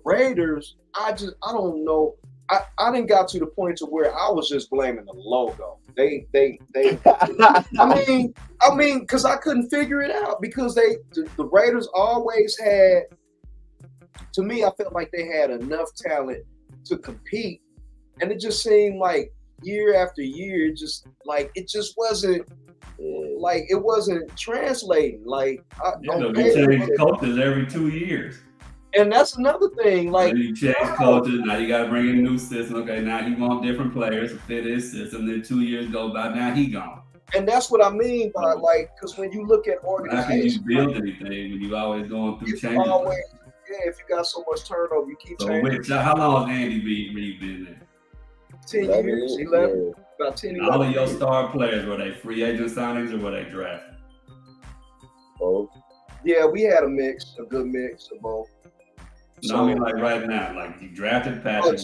Raiders, I don't know. I didn't got to the point to where I was just blaming the logo. They I mean, because I couldn't figure it out because the Raiders always had. To me, I felt like they had enough talent to compete, and it just seemed like year after year, it just wasn't it wasn't translating. You change coaches every 2 years. And that's another thing. Like you change coaches, now you got to bring in a new system. Okay, now he want different players to fit his system. Then 2 years go by, now he gone. And that's what I mean by because when you look at organizations, how can you build anything when you always going through changes? If you got so much turnover, you keep changing. How long has Andy Reid been there? 10 years, 11, about 10 years. All of your star players, were they free agent signings or were they drafted? Both. Yeah, we had a good mix of both. No, I mean like right now, like you drafted Patrick,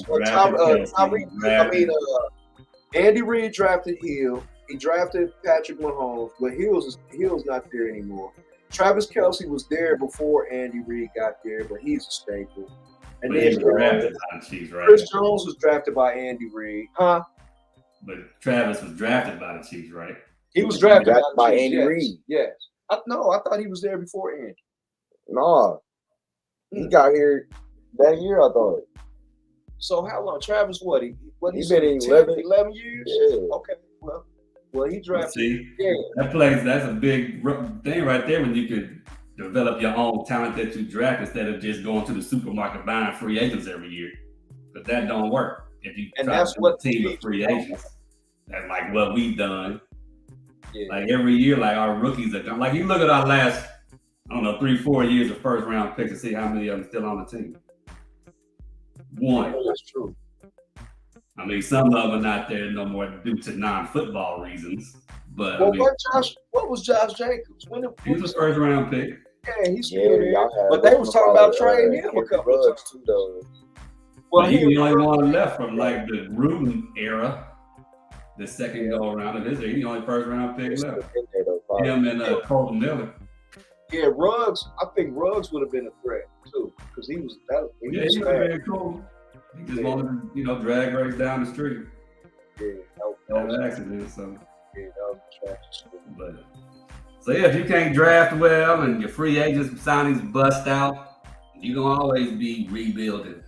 Andy Reid drafted Hill. He drafted Patrick Mahomes, but Hill's not there anymore. Travis Kelce was there before Andy Reid got there, but he's a staple. And then Chris Jones was drafted by Andy Reid, huh? But Travis was drafted by the Chiefs, right? He was drafted by Andy Reid. Yes. I thought he was there before Andy. No, he got here that year, I thought. So how long? Travis, what? He been in 11 years? Yeah. Okay, well, he drafted. See, that's a big thing right there when you could develop your own talent that you draft instead of just going to the supermarket buying free agents every year. But that don't work if you try to build a team of free agents. That's like what we've done. Yeah. Like every year, like our rookies are like you look at our last, 3-4 years of first round picks and see how many of them still on the team. One. That's true. I mean, some of them are not there no more due to non-football reasons. But what was Josh Jacobs? He was a first round pick. Yeah, he's still there. But they was talking about trading him a couple of times too, though. Well, he's the only one left from like the Gruden era. The second go around of his, he's the only first round pick left. Him and Colton Miller. Yeah, Ruggs. I think Ruggs would have been a threat too, because he was very cool. He just wanted to, drag race down the street. Yeah, that was an accident. So. Yeah, that was a tragic. So if you can't draft well and your free agents signings bust out, you're gonna always be rebuilding.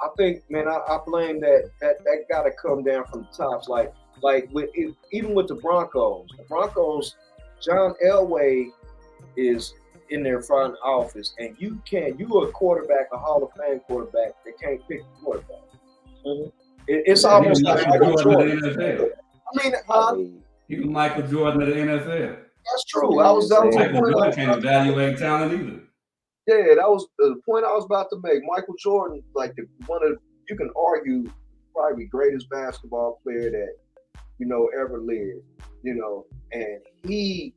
I think, man, I blame that got to come down from the tops. Even with the Broncos. The Broncos, John Elway is in their front office, and you are a quarterback, a Hall of Fame quarterback that can't pick the quarterback. Mm-hmm. It's almost like Michael Jordan. He was Michael Jordan of the NFL. That's true. Michael Jordan can't evaluate talent either. Yeah, that was the point I was about to make. Michael Jordan, you can argue probably the greatest basketball player that ever lived. And he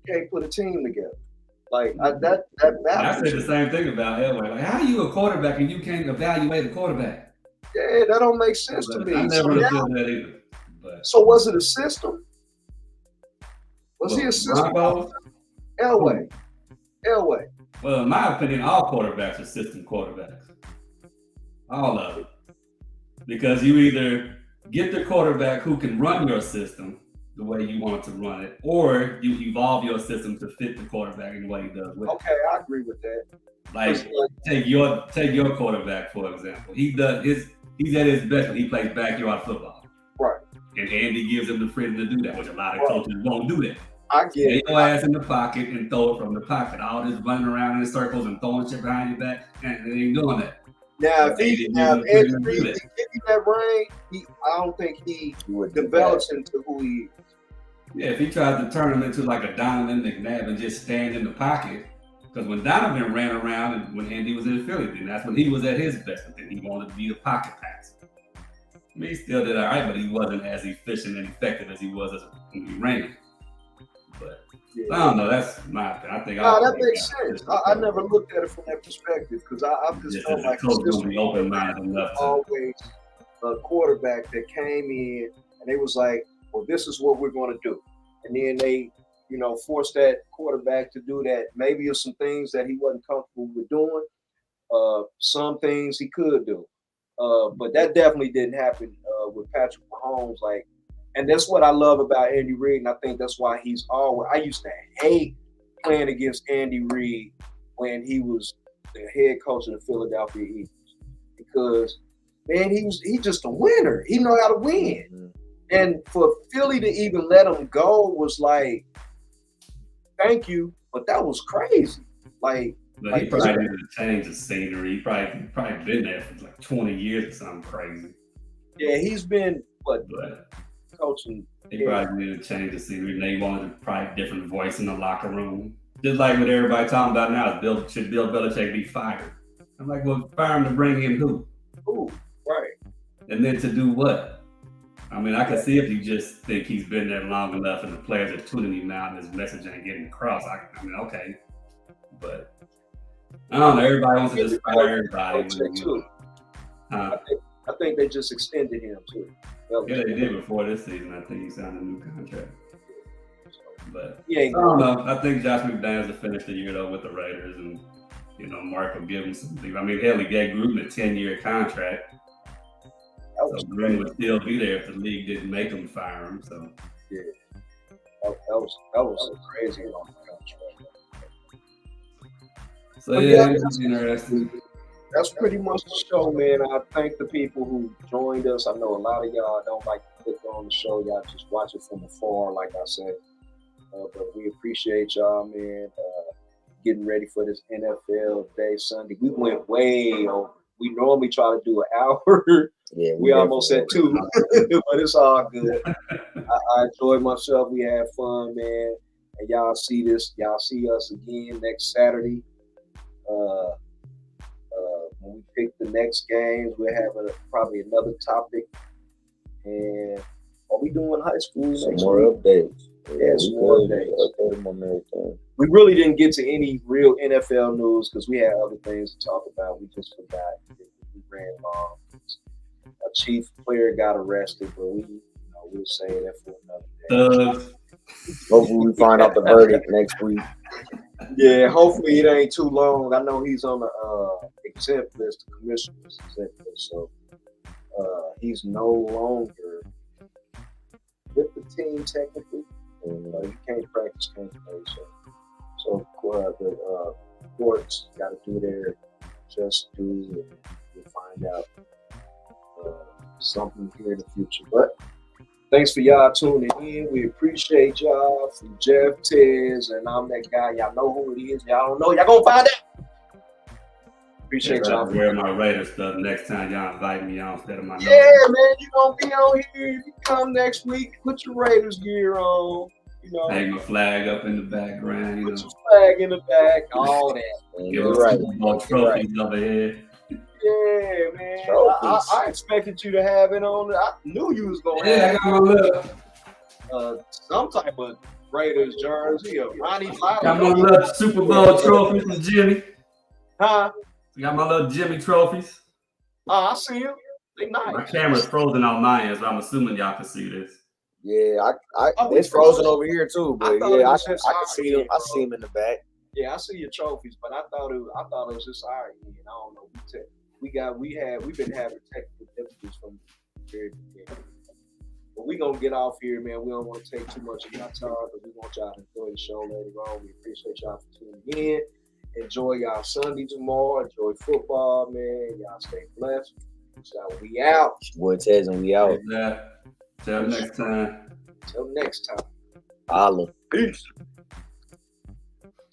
can't put a team together. I said the same thing about Elway. Like, how are you a quarterback and you can't evaluate a quarterback? Yeah, that don't make sense to me. I never understood that either. So was it a system? Was he a system? Elway. Well, in my opinion, all quarterbacks are system quarterbacks. All of it. Because you either get the quarterback who can run your system the way you want to run it, or you evolve your system to fit the quarterback in the way he does with it. Okay, I agree with that. Like, take your quarterback, for example. He's at his best when he plays backyard football. Right. And Andy gives him the freedom to do that, which a lot of coaches won't do that. I get it. Get your ass in the pocket and throw it from the pocket. All this running around in circles and throwing shit behind your back, and they ain't doing that. Now, if Andy Reid give you that reign, I don't think he develops into who he is. Yeah, if he tries to turn him into like a Donovan McNabb and just stand in the pocket, Because when Donovan ran around and when Andy was in Philly, then that's when he was at his best. And then he wanted to be the pocket passer. I mean, he still did all right, but he wasn't as efficient and effective as he was when he ran. But I don't know. That's my opinion. I think that makes sense. I never looked at it from that perspective because I just felt like always a quarterback that came in and they was like, well, this is what we're going to do. And then they, forced that quarterback to do that. Maybe it's some things that he wasn't comfortable with doing. Some things he could do. But that definitely didn't happen with Patrick Mahomes. And that's what I love about Andy Reid, and I think that's why he's always. I used to hate playing against Andy Reid when he was the head coach of the Philadelphia Eagles because man, he's just a winner. He know how to win, and for Philly to even let him go was like, thank you, but that was crazy. He probably needed to change the scenery. He probably been there for like 20 years or something crazy. Yeah, he's been coaching. He probably needed to change the scenery. They wanted a probably different voice in the locker room. Just like what everybody talking about now is should Bill Belichick be fired? I'm like, well, fire him to bring in who? Who? Right. And then to do what? I mean, I can see if you just think he's been there long enough and the players are tuning him out and his message ain't getting across. I mean, okay. But I don't know. Everybody wants to just fire everybody. I think they just extended him too. Yeah, they did before this season. I think he signed a new contract. But I don't know. I think Josh McDaniels will finish the year though with the Raiders, and Mark will give him something. I mean, hell, he gave Gruden a 10-year contract. So Gruden would still be there if the league didn't make him fire him. So yeah, that was crazy long contract. So yeah, it's interesting. That's pretty much the show, man. I thank the people who joined us. I know a lot of y'all don't like to click on the show. Y'all just watch it from afar, like I said. But we appreciate y'all, man. Getting ready for this NFL Day Sunday. We went way over. We normally try to do an hour. Yeah, we almost at 2, but it's all good. I enjoyed myself. We had fun, man. And y'all see this. Y'all see us again next Saturday. When we pick the next games, we'll have probably another topic. And are we doing high school? Some more updates. Yeah, some more updates. We really didn't get to any real NFL news because we had other things to talk about. We just forgot. We ran long. A chief player got arrested, but we'll say that for another day. Hopefully we find out the verdict next week. Yeah, hopefully it ain't too long. I know he's on the exempt list, the commissioner's exempt list, so he's no longer with the team technically. And you can't practice, can't play. So the courts got to do their just due, and we'll find out something here in the future. But thanks for y'all tuning in. We appreciate y'all. From Jeff, Tez, and I'm that guy. Y'all know who it is. Y'all don't know. Y'all gonna find out. Appreciate y'all. Wear my Raider stuff next time y'all invite me on instead of my. Yeah, man, you gonna be on here. If you come next week, put your Raiders gear on. Hang my flag up in the background. Put your flag in the back. All that. Give us Super Bowl trophies over here. Yeah, man. I expected you to have it on. I knew you was gonna have I got some type of Raiders jersey or Ronnie Lott. Got my little Super Bowl trophies from Jimmy. Huh? Got my little Jimmy trophies. Oh, I see them. They nice. My camera's frozen on my end, so I'm assuming y'all can see this. Yeah, it's frozen over here too, but yeah, I can see them. I see them in the back. Yeah, I see your trophies, but I thought it was just our end. I don't know. We've been having technical difficulties from the very beginning. But we're gonna get off here, man. We don't want to take too much of your time, but we want y'all to enjoy the show later on. We appreciate y'all for tuning in. Enjoy y'all Sunday tomorrow. Enjoy football, man. Y'all stay blessed. So we out. Boy, Tez, and we out. Till next time. Till next time. Holla. Peace.